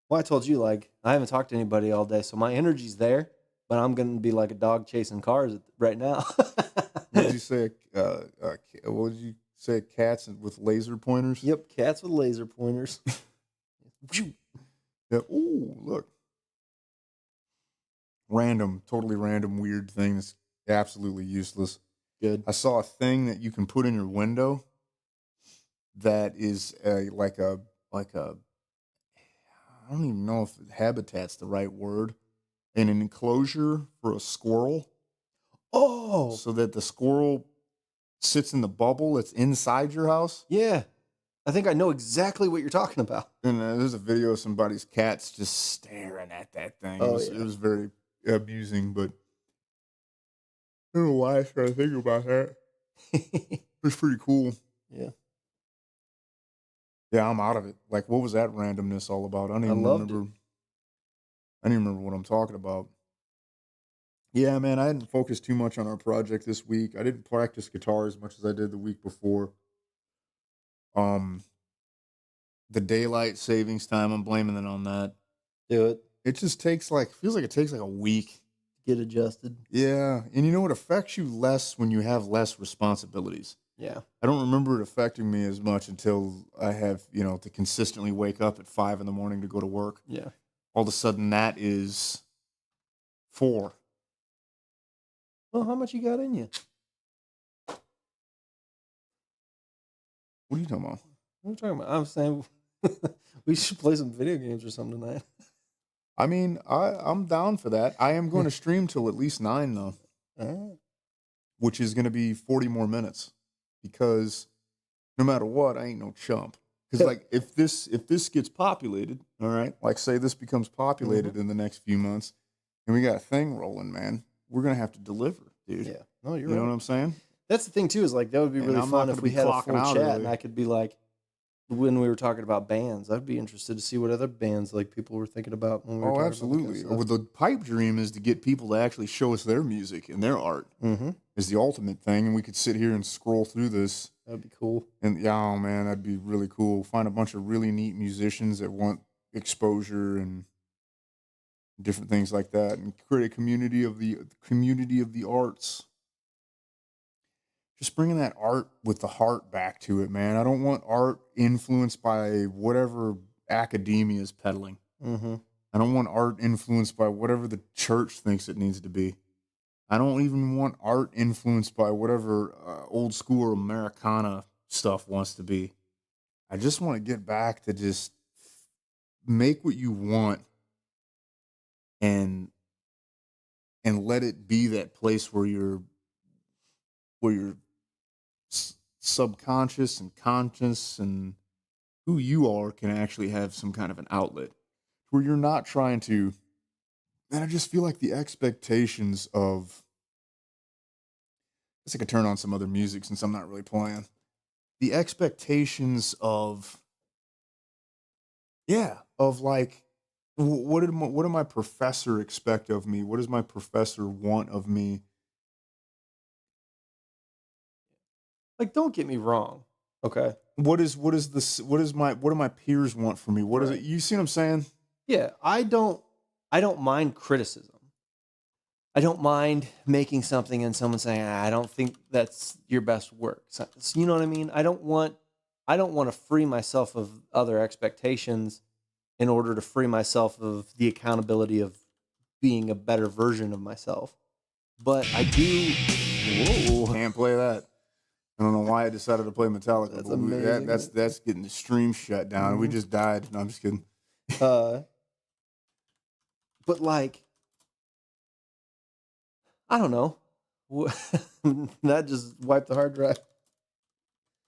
Well, I told you, like, I haven't talked to anybody all day, so my energy's there, but I'm going to be like a dog chasing cars right now. What did you say? What did you say? Cats with laser pointers? Yep, cats with laser pointers. Yeah. Ooh, look. Totally random, weird thing that's absolutely useless. Good. I saw a thing that you can put in your window that is like a I don't even know if habitat's the right word. An enclosure for a squirrel. Oh, So that the squirrel sits in the bubble that's inside your house. Yeah. I think I know exactly what you're talking about. And there's a video of somebody's cats just staring at that thing. It was very amusing, but I don't know why I started thinking about that. It was pretty cool. Yeah. Yeah, I'm out of it. Like, what was that randomness all about? I don't even remember. I don't even remember what I'm talking about. Yeah, man, I didn't focus too much on our project this week. I didn't practice guitar as much as I did the week before. The daylight savings time, I'm blaming it on that. Do it. It just feels like it takes like a week. Get adjusted. Yeah, and you know it affects you less when you have less responsibilities. Yeah. I don't remember it affecting me as much until I have, to consistently wake up at 5 a.m. to go to work. Yeah. All of a sudden that is 4. Well, how much you got in you? What are you talking about? What are you talking about? I'm saying we should play some video games or something tonight. I mean, I'm down for that. I am going to stream till at least 9 though. All right. Which is going to be 40 more minutes, because no matter what, I ain't no chump. Because like if this gets populated, all right, like say this becomes populated in the next few months, and we got a thing rolling, man, we're gonna have to deliver, dude. Yeah. No, you're You right. know what I'm saying? That's the thing too, is like that would be And really I'm not fun gonna if we be had a clocking full out chat early. and I could be like, when we were talking about bands, I'd be interested to see what other bands like people were thinking about when we were Oh, talking about that kind of absolutely. stuff. Well, the pipe dream is to get people to actually show us their music and their art Mm-hmm. is the ultimate thing, and we could sit here and scroll through this. That'd be cool. And yeah, oh man, that'd be really cool. Find a bunch of really neat musicians that want exposure and different things like that, and create a community of the arts. Just bringing that art with the heart back to it, man. I don't want art influenced by whatever academia is peddling. Mm-hmm. I don't want art influenced by whatever the church thinks it needs to be. I don't even want art influenced by whatever old school Americana stuff wants to be. I just want to get back to just make what you want and let it be that place where your subconscious and conscious and who you are can actually have some kind of an outlet where you're not trying to. And I just feel like the expectations of, I guess I could turn on some other music since I'm not really playing. The expectations of, yeah, of like, what did my professor expect of me? What does my professor want of me? Like, don't get me wrong. Okay. What do my peers want from me? What is it? Right. You see what I'm saying? Yeah, I don't mind criticism. I don't mind making something and someone saying, I don't think that's your best work. So, you know what I mean? I don't want to free myself of other expectations in order to free myself of the accountability of being a better version of myself. But I do. Whoa. Can't play that. I don't know why I decided to play Metallica, That's but amazing. that's getting the stream shut down. We Mhm. just died. No, I'm just kidding. Uh, but like, I don't know. That just wiped the hard drive.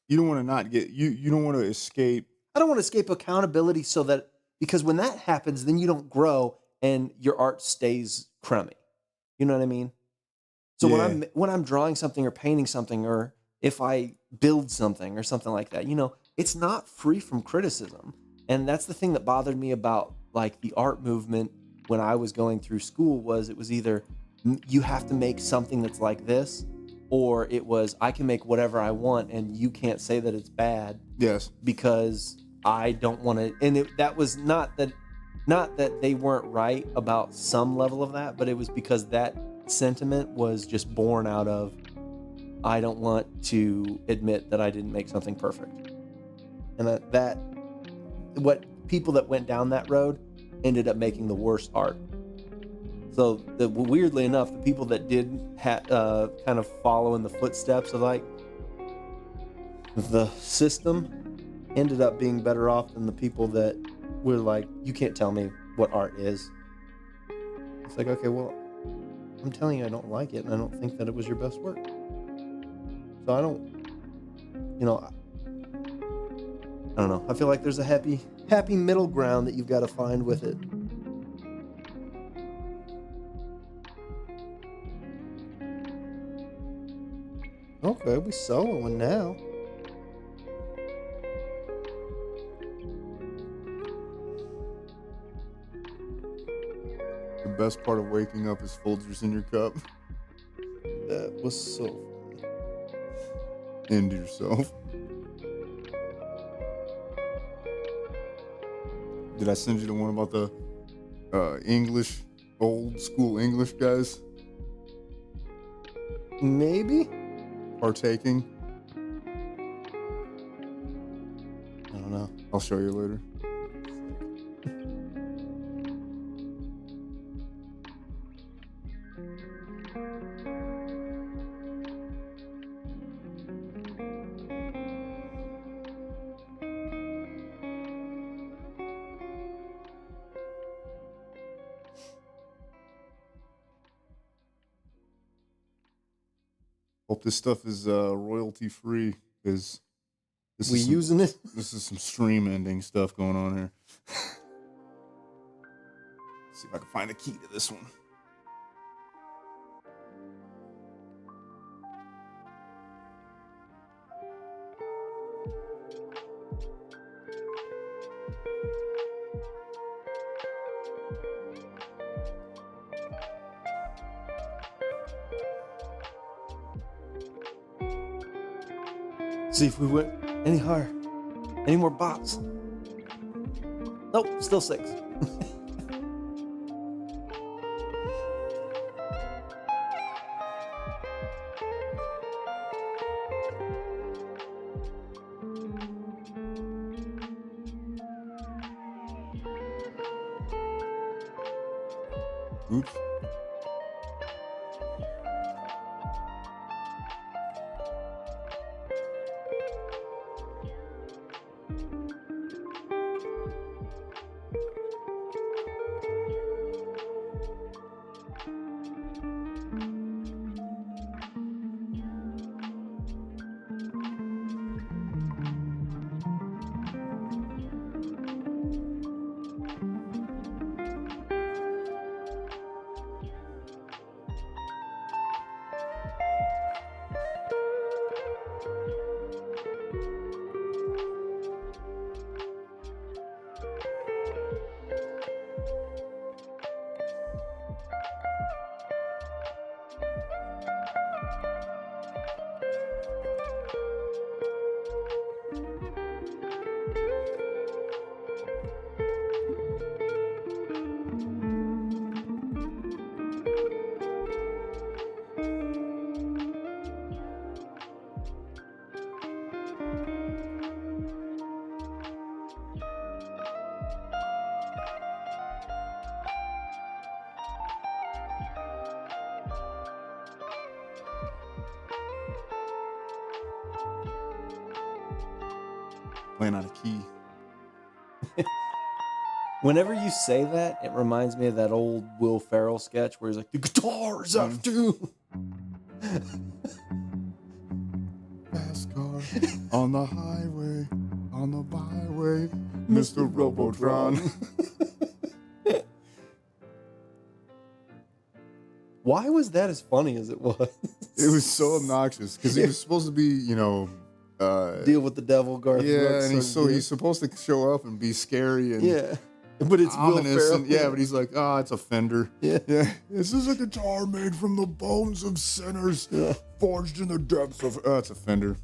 You don't want to not get you. You don't want to escape. I don't want to escape accountability so that because when that happens, then you don't grow and your art stays crummy. You know what I mean? So Yeah. when I'm drawing something or painting something or if I build something or something like that, it's not free from criticism. And that's the thing that bothered me about like the art movement when I was going through school was it was either you have to make something that's like this or it was I can make whatever I want and you can't say that it's bad Yes. because I don't want to. And that was not that they weren't right about some level of that, but it was because that sentiment was just born out of I don't want to admit that I didn't make something perfect, and that what people that went down that road ended up making the worst art. So weirdly enough, the people that did kind of follow in the footsteps of like the system ended up being better off than the people that were like, you can't tell me what art is. It's like, okay, well, I'm telling you I don't like it and I don't think that it was your best work. So I don't know. I feel like there's a happy middle ground that you've got to find with it. Okay, we soloing now. The best part of waking up is Folgers in your cup. That was so funny. End yourself. Did I send you the one about the English, old school English guys Maybe? partaking? I don't know. I'll show you later. Hope this stuff is royalty free because We using it? this is some stream ending stuff going on here. See if I can find the key to this one. See if we went any higher. Any more bops? Nope, still 6. Oops. Playing out a key. Whenever you say that, it reminds me of that old Will Ferrell sketch where he's like, the guitar's after you. Fast car on the highway, on the byway, Mr. Robotron. Why was that as funny as it was? It was so obnoxious because he was supposed to be, Deal with the devil, Garth yeah, Brooks. and he's supposed to show up and be scary and yeah, but it's Will ominous, Ferrell. and yeah, but he's like, it's a Fender. Yeah. This is a guitar made from the bones of sinners, forged in the depths of. It's a Fender.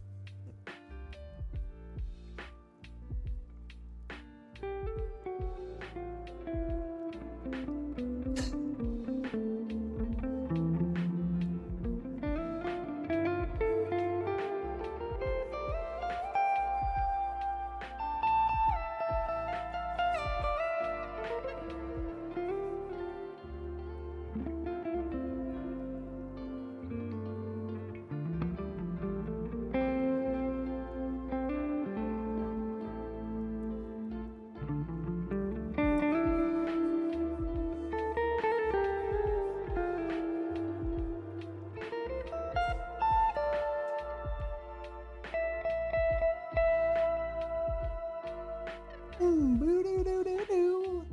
Boo-doo-doo-doo-doo.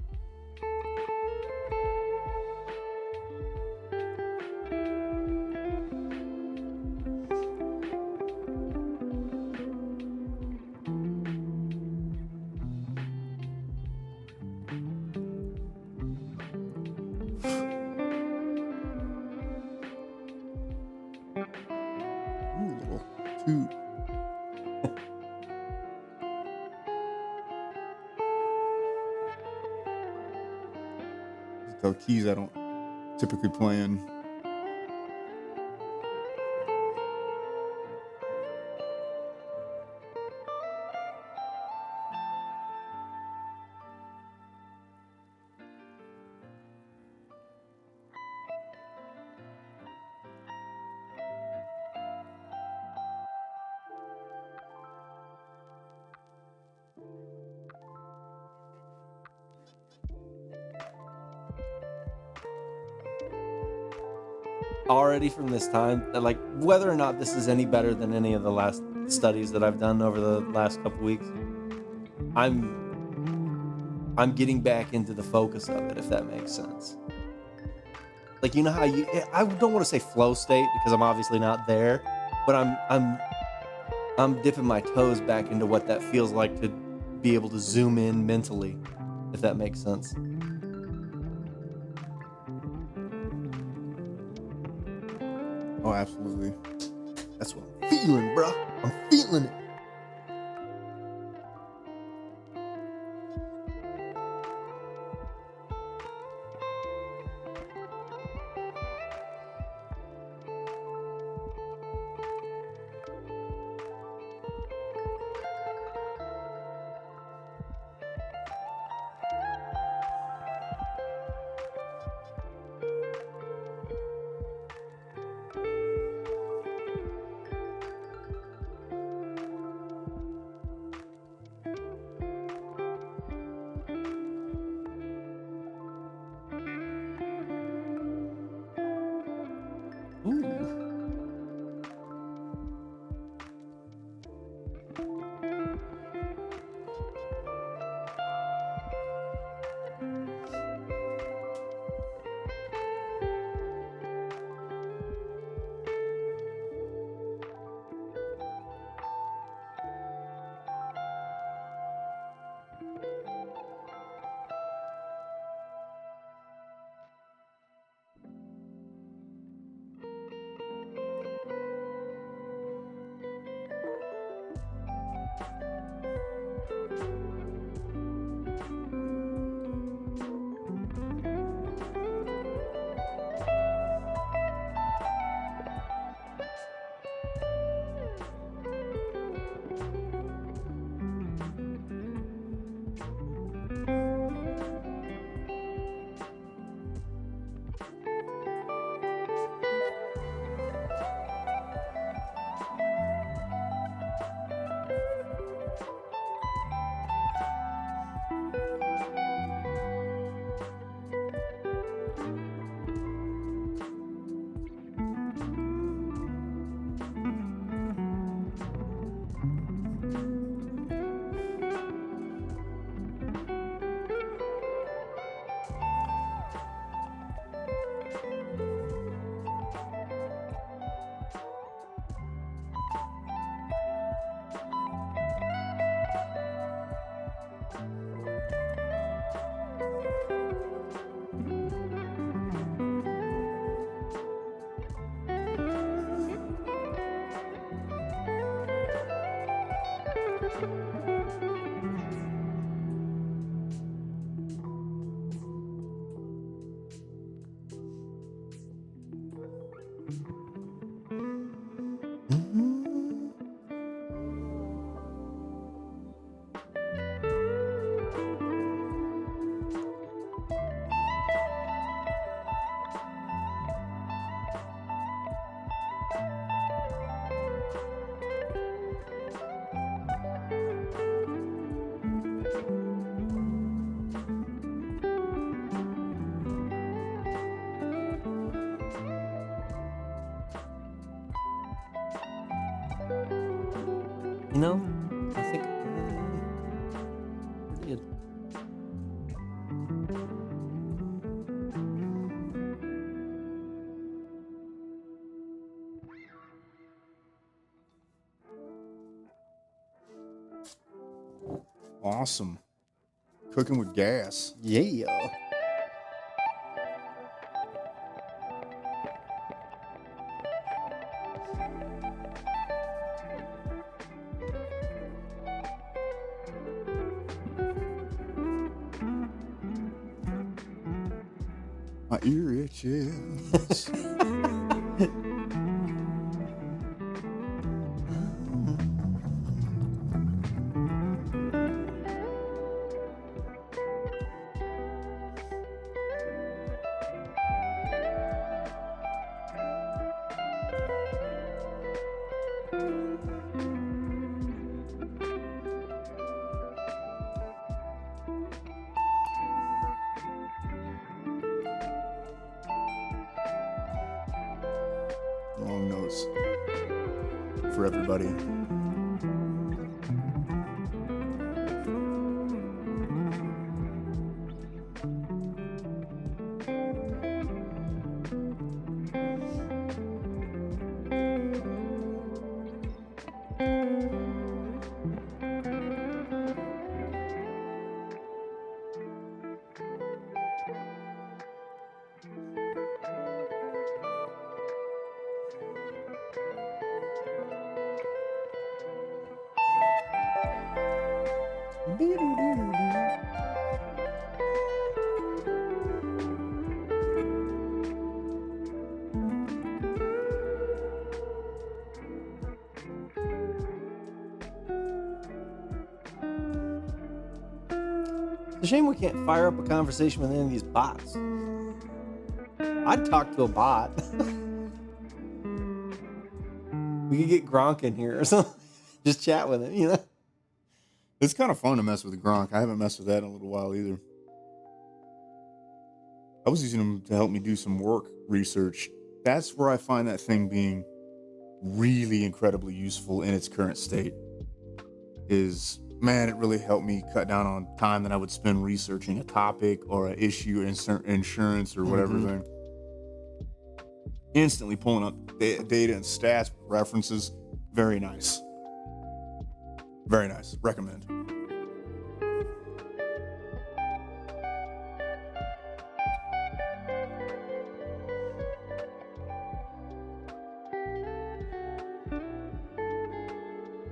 Ooh, little toot. Tell keys I don't typically play in. Already from this time, like whether or not this is any better than any of the last studies that I've done over the last couple weeks, I'm getting back into the focus of it, if that makes sense. Like, you know how I don't want to say flow state because I'm obviously not there, but I'm dipping my toes back into what that feels like to be able to zoom in mentally, if that makes sense. Oh, absolutely. That's what I'm feeling, bro. I'm feeling it. You know, I think pretty good. Awesome. Cooking with gas. Yeah. My ear itches. Long notes for everybody. It's a shame we can't fire up a conversation with any of these bots. I'd talk to a bot. We could get Gronk in here or something. Just chat with him, you know? It's kind of fun to mess with Gronk. I haven't messed with that in a little while either. I was using him to help me do some work research. That's where I find that thing being really incredibly useful in its current state. Is, man, it really helped me cut down on time that I would spend researching a topic or an issue, insurance or whatever thing. Instantly pulling up data and stats, references. Very nice. Very nice. Recommend.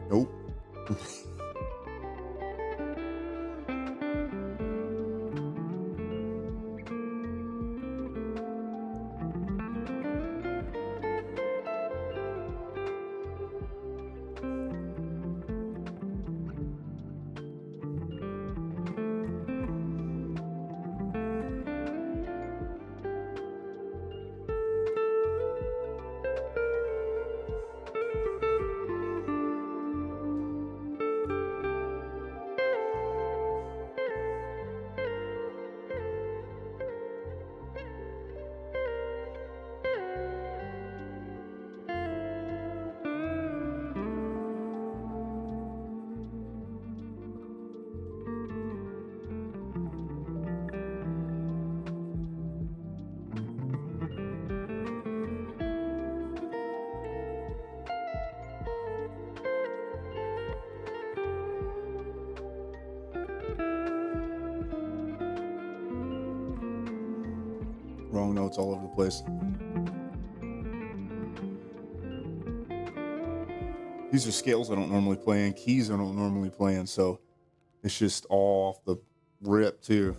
Nope. Wrong notes all over the place. These are scales I don't normally play in, keys I don't normally play in, so it's just all off the rip too.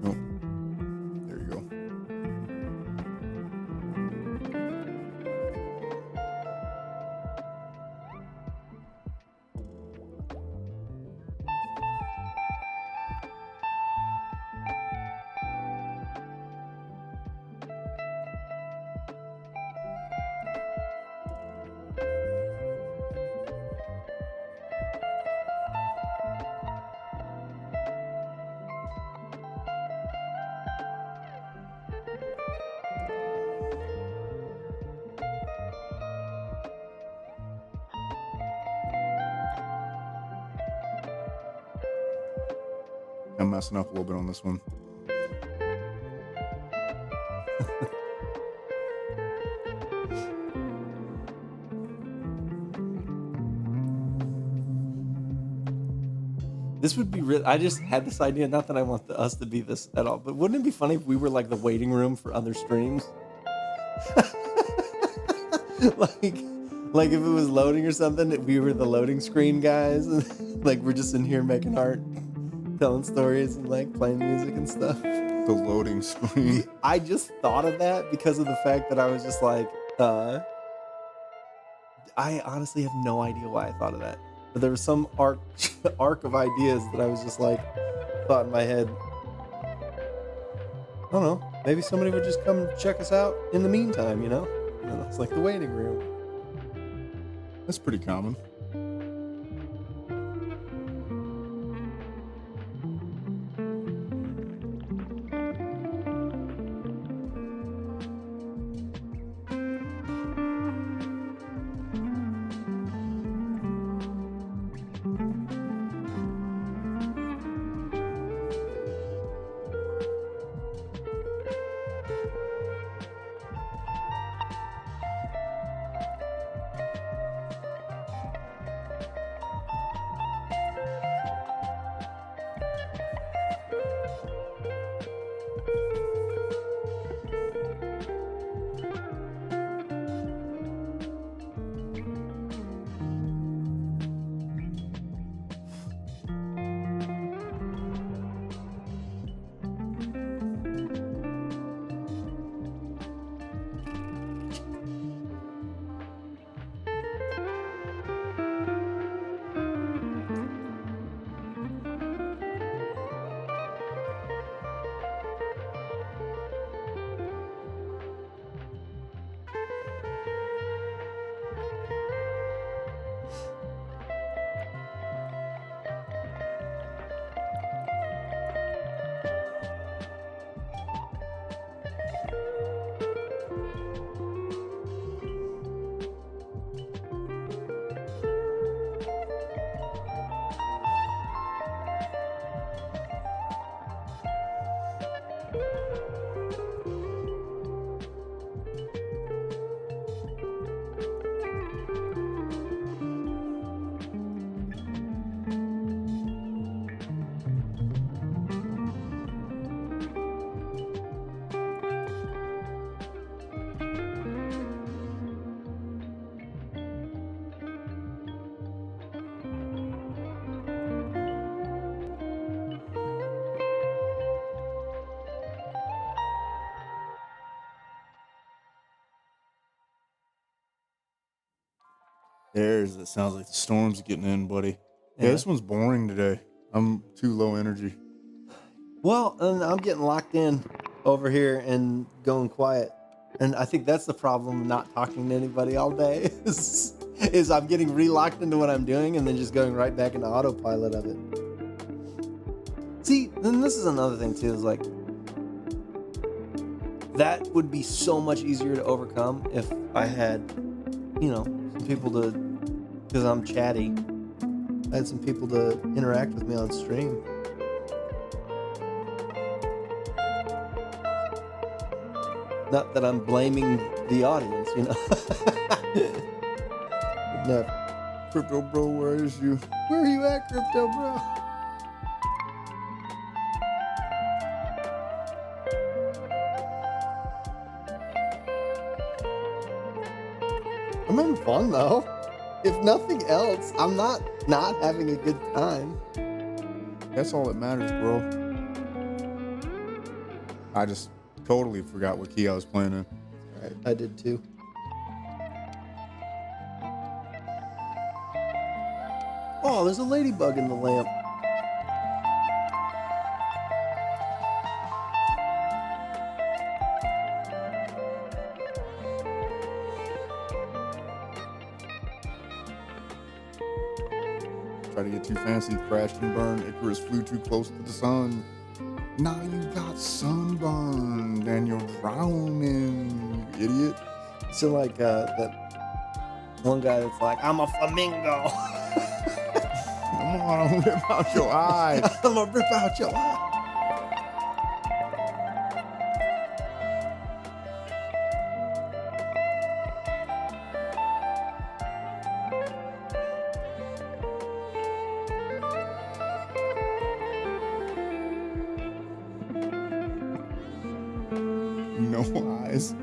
Oh, there you go. I'm messing up a little bit on this one. This would be real. I just had this idea. Not that I want us to be this at all, but wouldn't it be funny if we were like the waiting room for other streams? like, like if it was loading or something, we were the loading screen guys. Like we're just in here making art, telling stories, and like playing music and stuff. The loading screen. I just thought of that because of the fact that I was just like, I honestly have no idea why I thought of that. But there was some arc of ideas that I was just like, thought in my head. I don't know. Maybe somebody would just come check us out in the meantime, you know? It's like the waiting room. That's pretty common. It sounds like the storm's getting in, buddy. Yeah, this one's boring today. I'm too low energy. Well, and I'm getting locked in over here and going quiet. And I think that's the problem, not talking to anybody all day, is I'm getting re-locked into what I'm doing and then just going right back into autopilot of it. See, then this is another thing too, is like, that would be so much easier to overcome if I had, some people to, because I'm chatty, I had some people to interact with me on stream. Not that I'm blaming the audience, No. Crypto bro, where is you? Where are you at, Crypto Bro? I'm having fun though. If nothing else, I'm not having a good time. That's all that matters, bro. I just totally forgot what key I was playing in. All right, I did too. Oh, there's a ladybug in the lamp. Try to get too fancy, crashed and burned. Icarus flew too close to the sun. Now you got sunburned and you're drowning, you idiot. So like that one guy that's like, I'm a flamingo. Come on, I'll rip out your eye. I'm gonna rip out your eye. No eyes.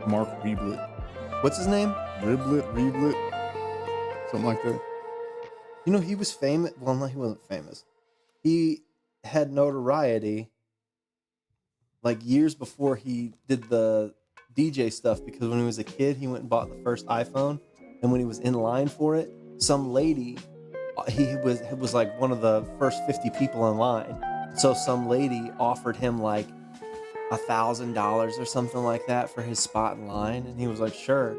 Mark Reblet. What's his name? Reblet. Something like that. He was famous. Well, no, he wasn't famous. He had notoriety like years before he did the DJ stuff, because when he was a kid, he went and bought the first iPhone. And when he was in line for it, some lady, he was like one of the first 50 people in line. So some lady offered him like $1,000 or something like that for his spot in line. And he was like, sure.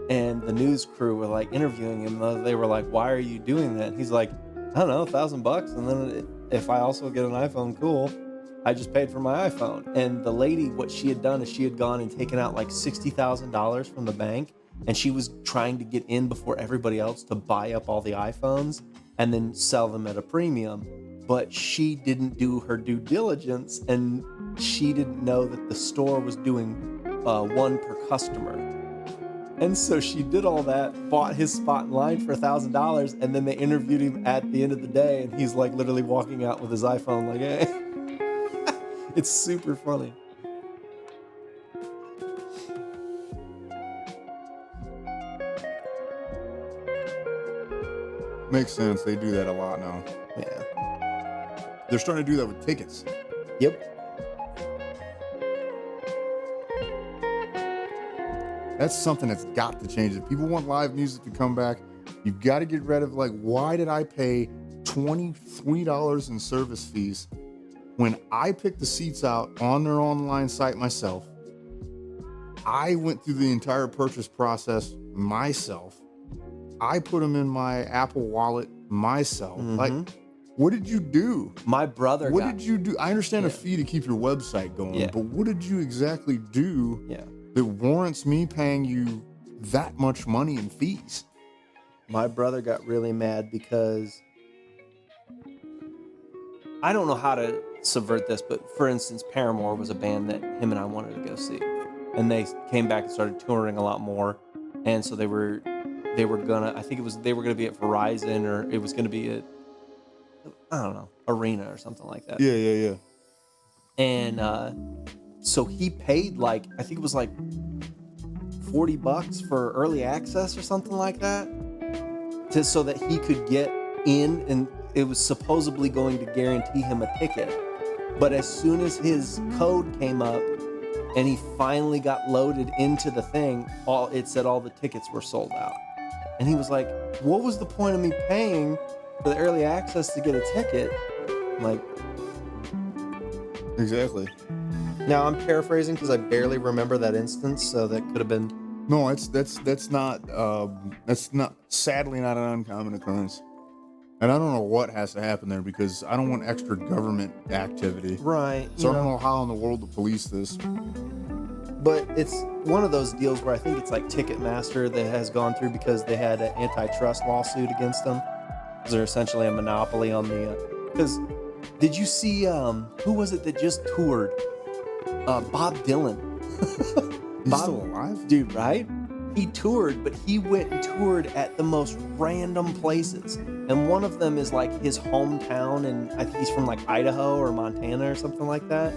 And the news crew were like interviewing him. They were like, why are you doing that? And he's like, I don't know, $1,000. And then if I also get an iPhone, cool. I just paid for my iPhone. And the lady, what she had done is she had gone and taken out like $60,000 from the bank. And she was trying to get in before everybody else to buy up all the iPhones and then sell them at a premium. But she didn't do her due diligence, and she didn't know that the store was doing one per customer. And so she did all that, bought his spot in line for $1,000, and then they interviewed him at the end of the day, and he's like literally walking out with his iPhone like, hey. It's super funny. Makes sense. They do that a lot now. Yeah. They're starting to do that with tickets. Yep. That's something that's got to change. If people want live music to come back, you've got to get rid of, like, why did I pay $23 in service fees when I picked the seats out on their online site myself? I went through the entire purchase process myself. I put them in my Apple Wallet myself. Mm-hmm. Like, what did you do? My brother What did you do? I understand a fee to keep your website going, Yeah. but what did you exactly do Yeah. that warrants me paying you that much money in fees? My brother got really mad because I don't know how to subvert this, but for instance, Paramore was a band that him and I wanted to go see. And they came back and started touring a lot more. And so they were gonna, I think they were gonna be at Verizon, or it was gonna be at, I don't know, Arena or something like that. Yeah. And so he paid like, I think it was like $40 for early access or something like that, so that he could get in, and it was supposedly going to guarantee him a ticket. But as soon as his code came up and he finally got loaded into the thing, it said all the tickets were sold out. And he was like, what was the point of me paying for the early access to get a ticket? I'm like, Exactly. now I'm paraphrasing because I barely remember that instance, so that could have been. No, that's not sadly not an uncommon occurrence. And I don't know what has to happen there because I don't want extra government activity. Right. So I don't know how in the world to police this. But it's one of those deals where I think it's like Ticketmaster that has gone through because they had an antitrust lawsuit against them. Because they're essentially a monopoly on the. Because did you see who was it that just toured? Bob Dylan. He's still alive? Dude, right? He toured, but he went and toured at the most random places. And one of them is like his hometown, and I think he's from like Idaho or Montana or something like that.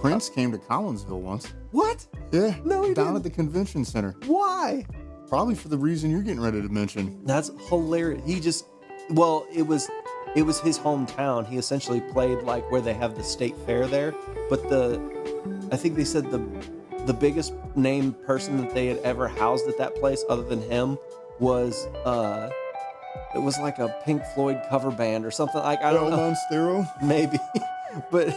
Prince came to Collinsville once. What? Yeah. No, he down didn't. at the convention center. Why? Probably for the reason you're getting ready to mention. That's hilarious. He just, well, it was his hometown. He essentially played like where they have the state fair there. But I think they said the biggest named person that they had ever housed at that place, other than him, was it was like a Pink Floyd cover band or something. Like I don't know, Monstero? maybe, but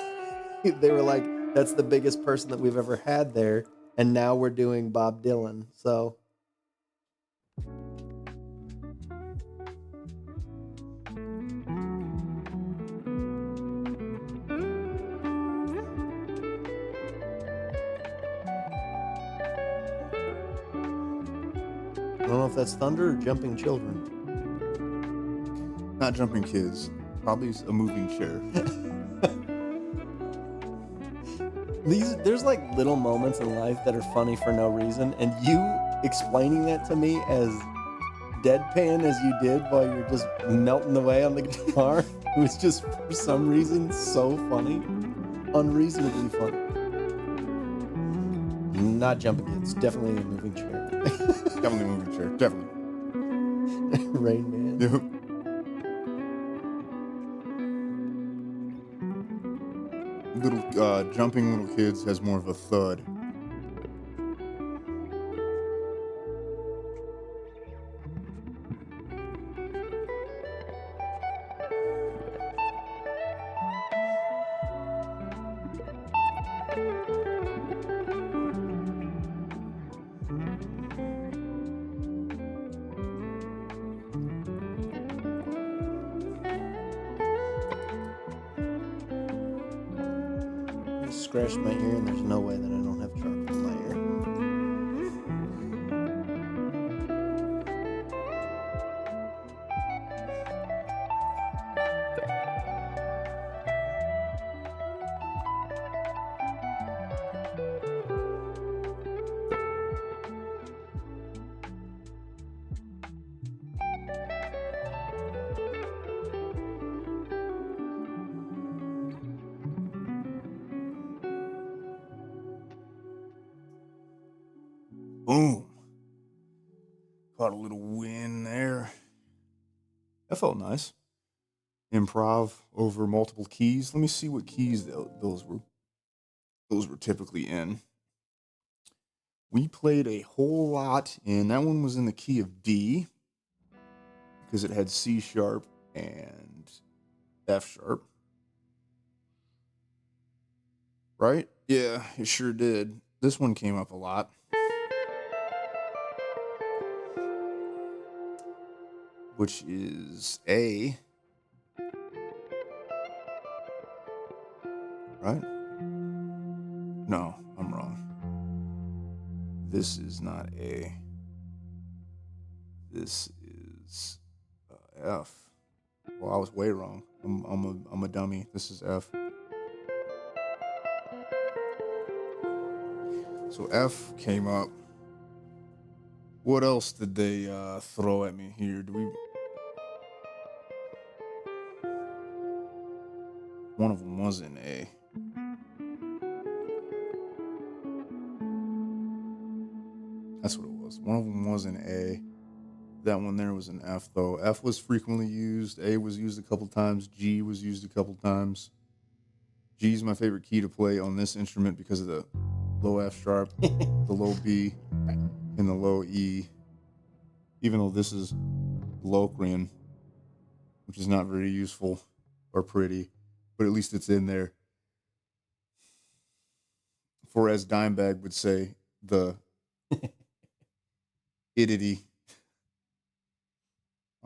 they were like, that's the biggest person that we've ever had there, and now we're doing Bob Dylan. So. I don't know if that's thunder or jumping children. Not jumping kids. Probably a moving chair. There's like little moments in life that are funny for no reason, and you explaining that to me as deadpan as you did while you're just melting away on the guitar, it was just for some reason so funny, unreasonably funny. Not jumping kids, definitely a moving chair. Definitely a moving chair. Definitely. Rain Man. Yep. Little jumping little kids has more of a thud. I scratched my ear, and there's no way that I don't have charcoal in my ear. Boom. Caught a little wind there. That felt nice. Improv over multiple keys. Let me see what keys those were typically in. We played a whole lot, and that one was in the key of D because it had C sharp and F sharp. Right? Yeah, it sure did. This one came up a lot. Which is A. Right? No, I'm wrong. This is not A. This is F. Well, I was way wrong. I'm a dummy. This is F. So F came up. What else did they throw at me here? One of them was in A. That's what it was. One of them was in A. That one there was an F, though. F was frequently used. A was used a couple times. G was used a couple times. G is my favorite key to play on this instrument because of the low F sharp, the low B, and the low E. Even though this is Locrian, which is not very useful or pretty, but at least it's in there. For, as Dimebag would say, the idity.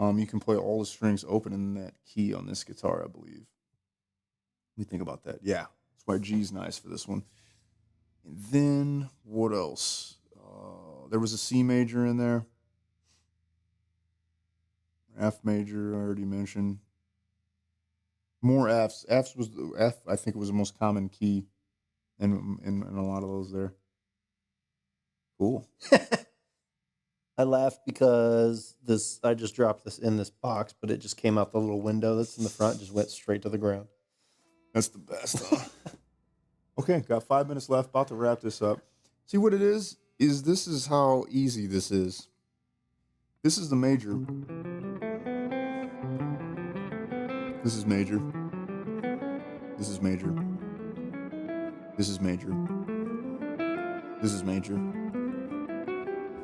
You can play all the strings open in that key on this guitar, I believe. Let me think about that. Yeah, that's why G's nice for this one. And then what else? There was a C major in there. F major, I already mentioned. More Fs. Fs was F. I think it was the most common key in a lot of those there. Cool. I laughed because I just dropped this in this box, but it just came out the little window that's in the front, just went straight to the ground. That's the best. Okay, got 5 minutes left. About to wrap this up. See what it is? This is how easy this is. This is the major. This is major. This is major. This is major. This is major.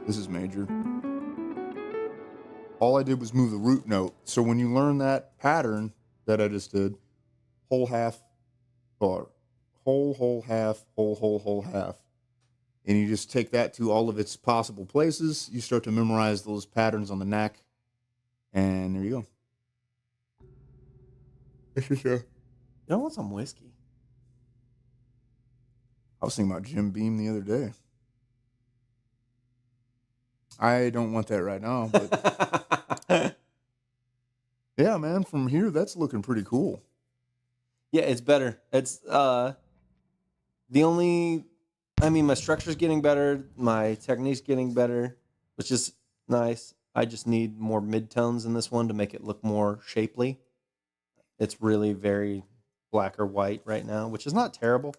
This is major. All I did was move the root note. So when you learn that pattern that I just did, whole, half, or whole, half, whole, half, and you just take that to all of its possible places, you start to memorize those patterns on the neck, and there you go. I want some whiskey. I was thinking about Jim Beam the other day. I don't want that right now, but yeah, man, from here, that's looking pretty cool. Yeah, it's better. It's my structure's getting better, my technique's getting better, which is nice. I just need more midtones in this one to make it look more shapely. It's really very black or white right now, which is not terrible.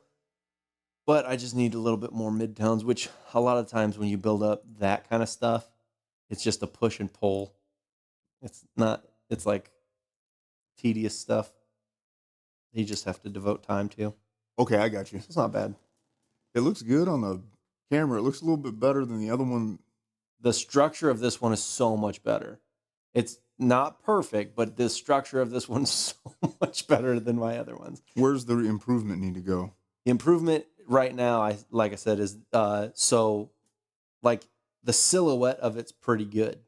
But I just need a little bit more midtones, which a lot of times when you build up that kind of stuff, it's just a push and pull. It's like tedious stuff you just have to devote time to. Okay, I got you. It's not bad. It looks good on the camera. It looks a little bit better than the other one. The structure of this one is so much better. It's not perfect, but the structure of this one's so much better than my other ones. Where's the improvement need to go? The improvement right now, like I said, is so like the silhouette of it's pretty good.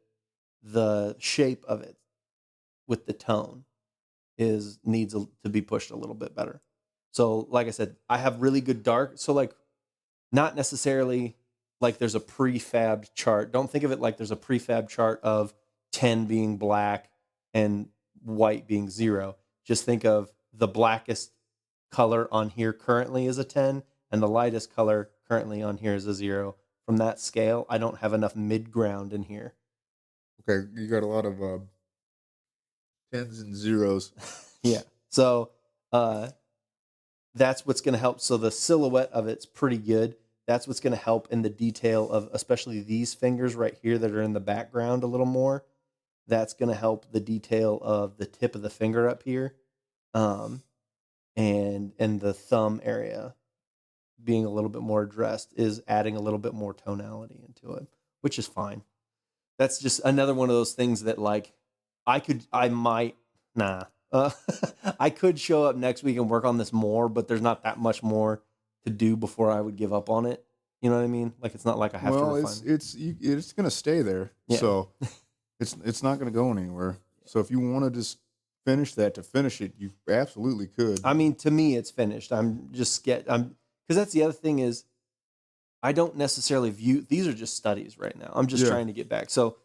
The shape of it with the tone needs to be pushed a little bit better. So, like I said, I have really good dark. So, like, not necessarily like there's a prefabbed chart. Don't think of it like there's a prefab chart of 10 being black and white being 0. Just think of the blackest color on here currently is a 10 and the lightest color currently on here is a 0. From that scale, I don't have enough mid-ground in here. Okay, you got a lot of 10s and 0s. Yeah. So that's what's going to help. So the silhouette of it's pretty good. That's what's going to help in the detail of especially these fingers right here that are in the background a little more. That's going to help the detail of the tip of the finger up here, and the thumb area being a little bit more addressed is adding a little bit more tonality into it, which is fine. That's just another one of those things that like I could show up next week and work on this more, but there's not that much more to do before I would give up on it. You know what I mean? Like it's not like I have to refine. It's going to stay there. Yeah. So it's not going to go anywhere. So if you want to just finish that to finish it, you absolutely could. I mean, to me, it's finished. Because that's the other thing is I don't necessarily view, these are just studies right now. I'm just trying to get back. So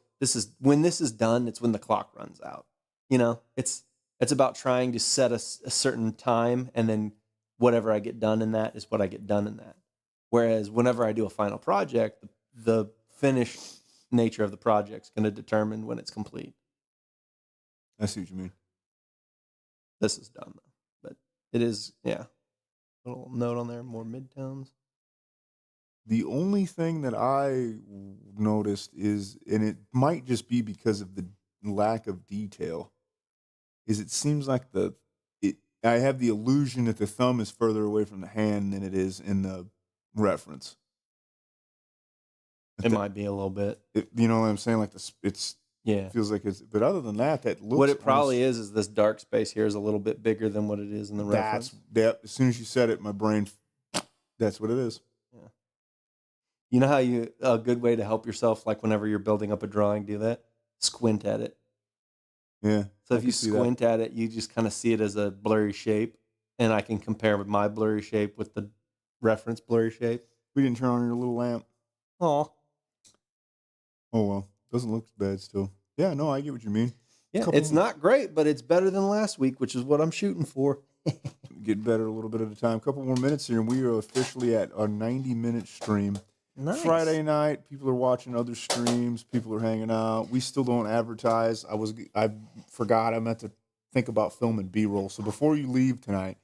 when this is done, it's when the clock runs out. You know, it's about trying to set a certain time, and then whatever I get done in that is what I get done in that. Whereas whenever I do a final project, the finished nature of the project is going to determine when it's complete. I see what you mean. This is done though, but it is, little note on there, more midtones. The only thing that I noticed is, and it might just be because of the lack of detail, is it seems like I have the illusion that the thumb is further away from the hand than it is in the reference. It might be a little bit. You know what I'm saying? Like feels like it's, but other than that looks. What it probably is this dark space here is a little bit bigger than what it is in the reference. As soon as you said it, my brain, that's what it is. Yeah. You know how a good way to help yourself, like whenever you're building up a drawing, do that? Squint at it. Yeah, So I if you can see that. squint at it, you just kind of see it as a blurry shape, and I can compare with my blurry shape with the reference blurry shape. We didn't turn on your little lamp. Oh, Oh well, doesn't look bad still. Yeah, no, I get what you mean. yeah, it's Couple not great, but it's better than last week, which is what I'm shooting for. get better a little bit at a time. Couple more minutes here, and we are officially at our 90-minute stream. Nice. Friday night, people are watching other streams. People are hanging out. We still don't advertise. I forgot. I meant to think about filming B-roll. So before you leave tonight,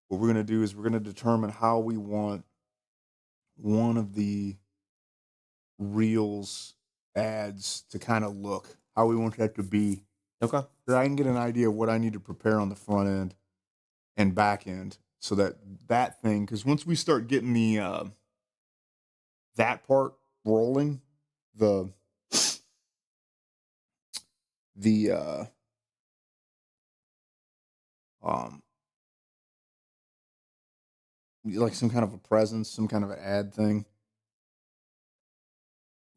what we're gonna do is we're gonna determine how we want one of the reels ads to kind of look, how we want that to be. Okay. That I can get an idea of what I need to prepare on the front end and back end, so that thing. Because once we start getting the that part rolling, the the um like some kind of a presence, some kind of an ad thing,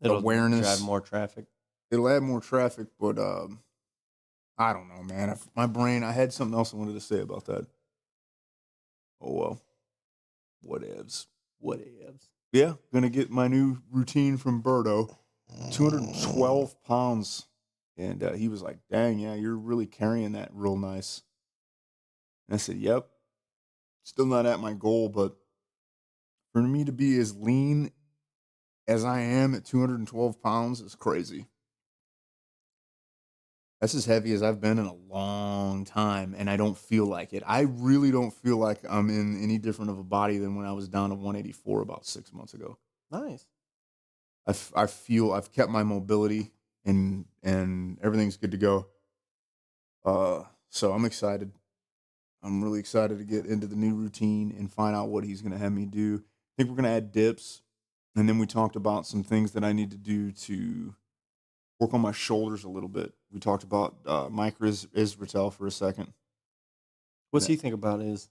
It'll drive awareness. more traffic. It'll add more traffic, but I don't know, man. My brain, I had something else I wanted to say about that. Oh well, whatevs. Whatevs. Yeah, gonna get my new routine from Birdo. 212 pounds, and he was like, "Dang, yeah, you're really carrying that real nice." And I said, "Yep." Still not at my goal, but for me to be as lean as I am at 212 pounds is crazy. That's as heavy as I've been in a long time, and I don't feel like it. I really don't feel like I'm in any different of a body than when I was down to 184 about 6 months ago. Nice. I feel I've kept my mobility and everything's good to go. So I'm excited. I'm really excited to get into the new routine and find out what he's going to have me do. I think we're going to add dips, and then we talked about some things that I need to do to work on my shoulders a little bit. We talked about Mike Israel for a second. What's he think about his?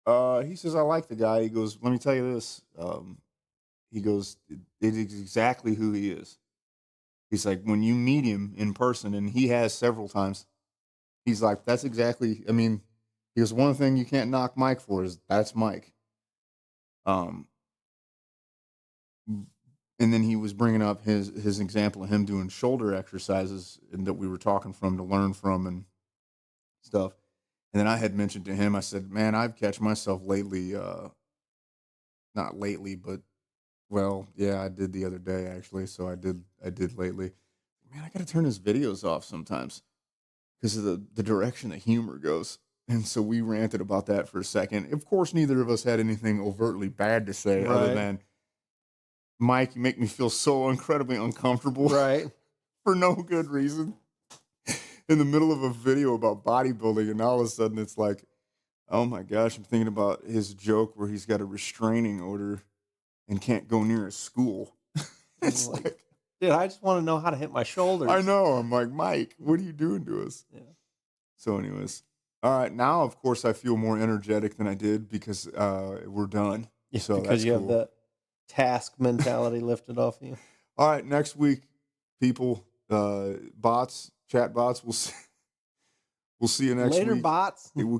He says I like the guy. He goes, let me tell you this. He goes, it is exactly who he is. He's like, when you meet him in person, and he has several times, he's like, that's exactly, I mean, he goes, one thing you can't knock Mike for is that's Mike. And then he was bringing up his example of him doing shoulder exercises and that we were talking from to learn from and stuff. And then I had mentioned to him, I said, man, I've catch myself lately, not lately, but well, yeah, I did the other day actually. So I did lately. Man, I got to turn his videos off sometimes because of the direction the humor goes. And so we ranted about that for a second. Of course, neither of us had anything overtly bad to say other Right. than, Mike, you make me feel so incredibly uncomfortable Right. for no good reason. In the middle of a video about bodybuilding, and all of a sudden it's like, oh my gosh, I'm thinking about his joke where he's got a restraining order and can't go near a school. It's like, dude, I just want to know how to hit my shoulders. I know. I'm like, Mike, what are you doing to us? Yeah. So, anyways, all right. Now, of course, I feel more energetic than I did because we're done. Yeah, So because that's you cool. have that task mentality lifted off you. All right, next week, people, chat bots, we'll see you next Later, week. bots. We'll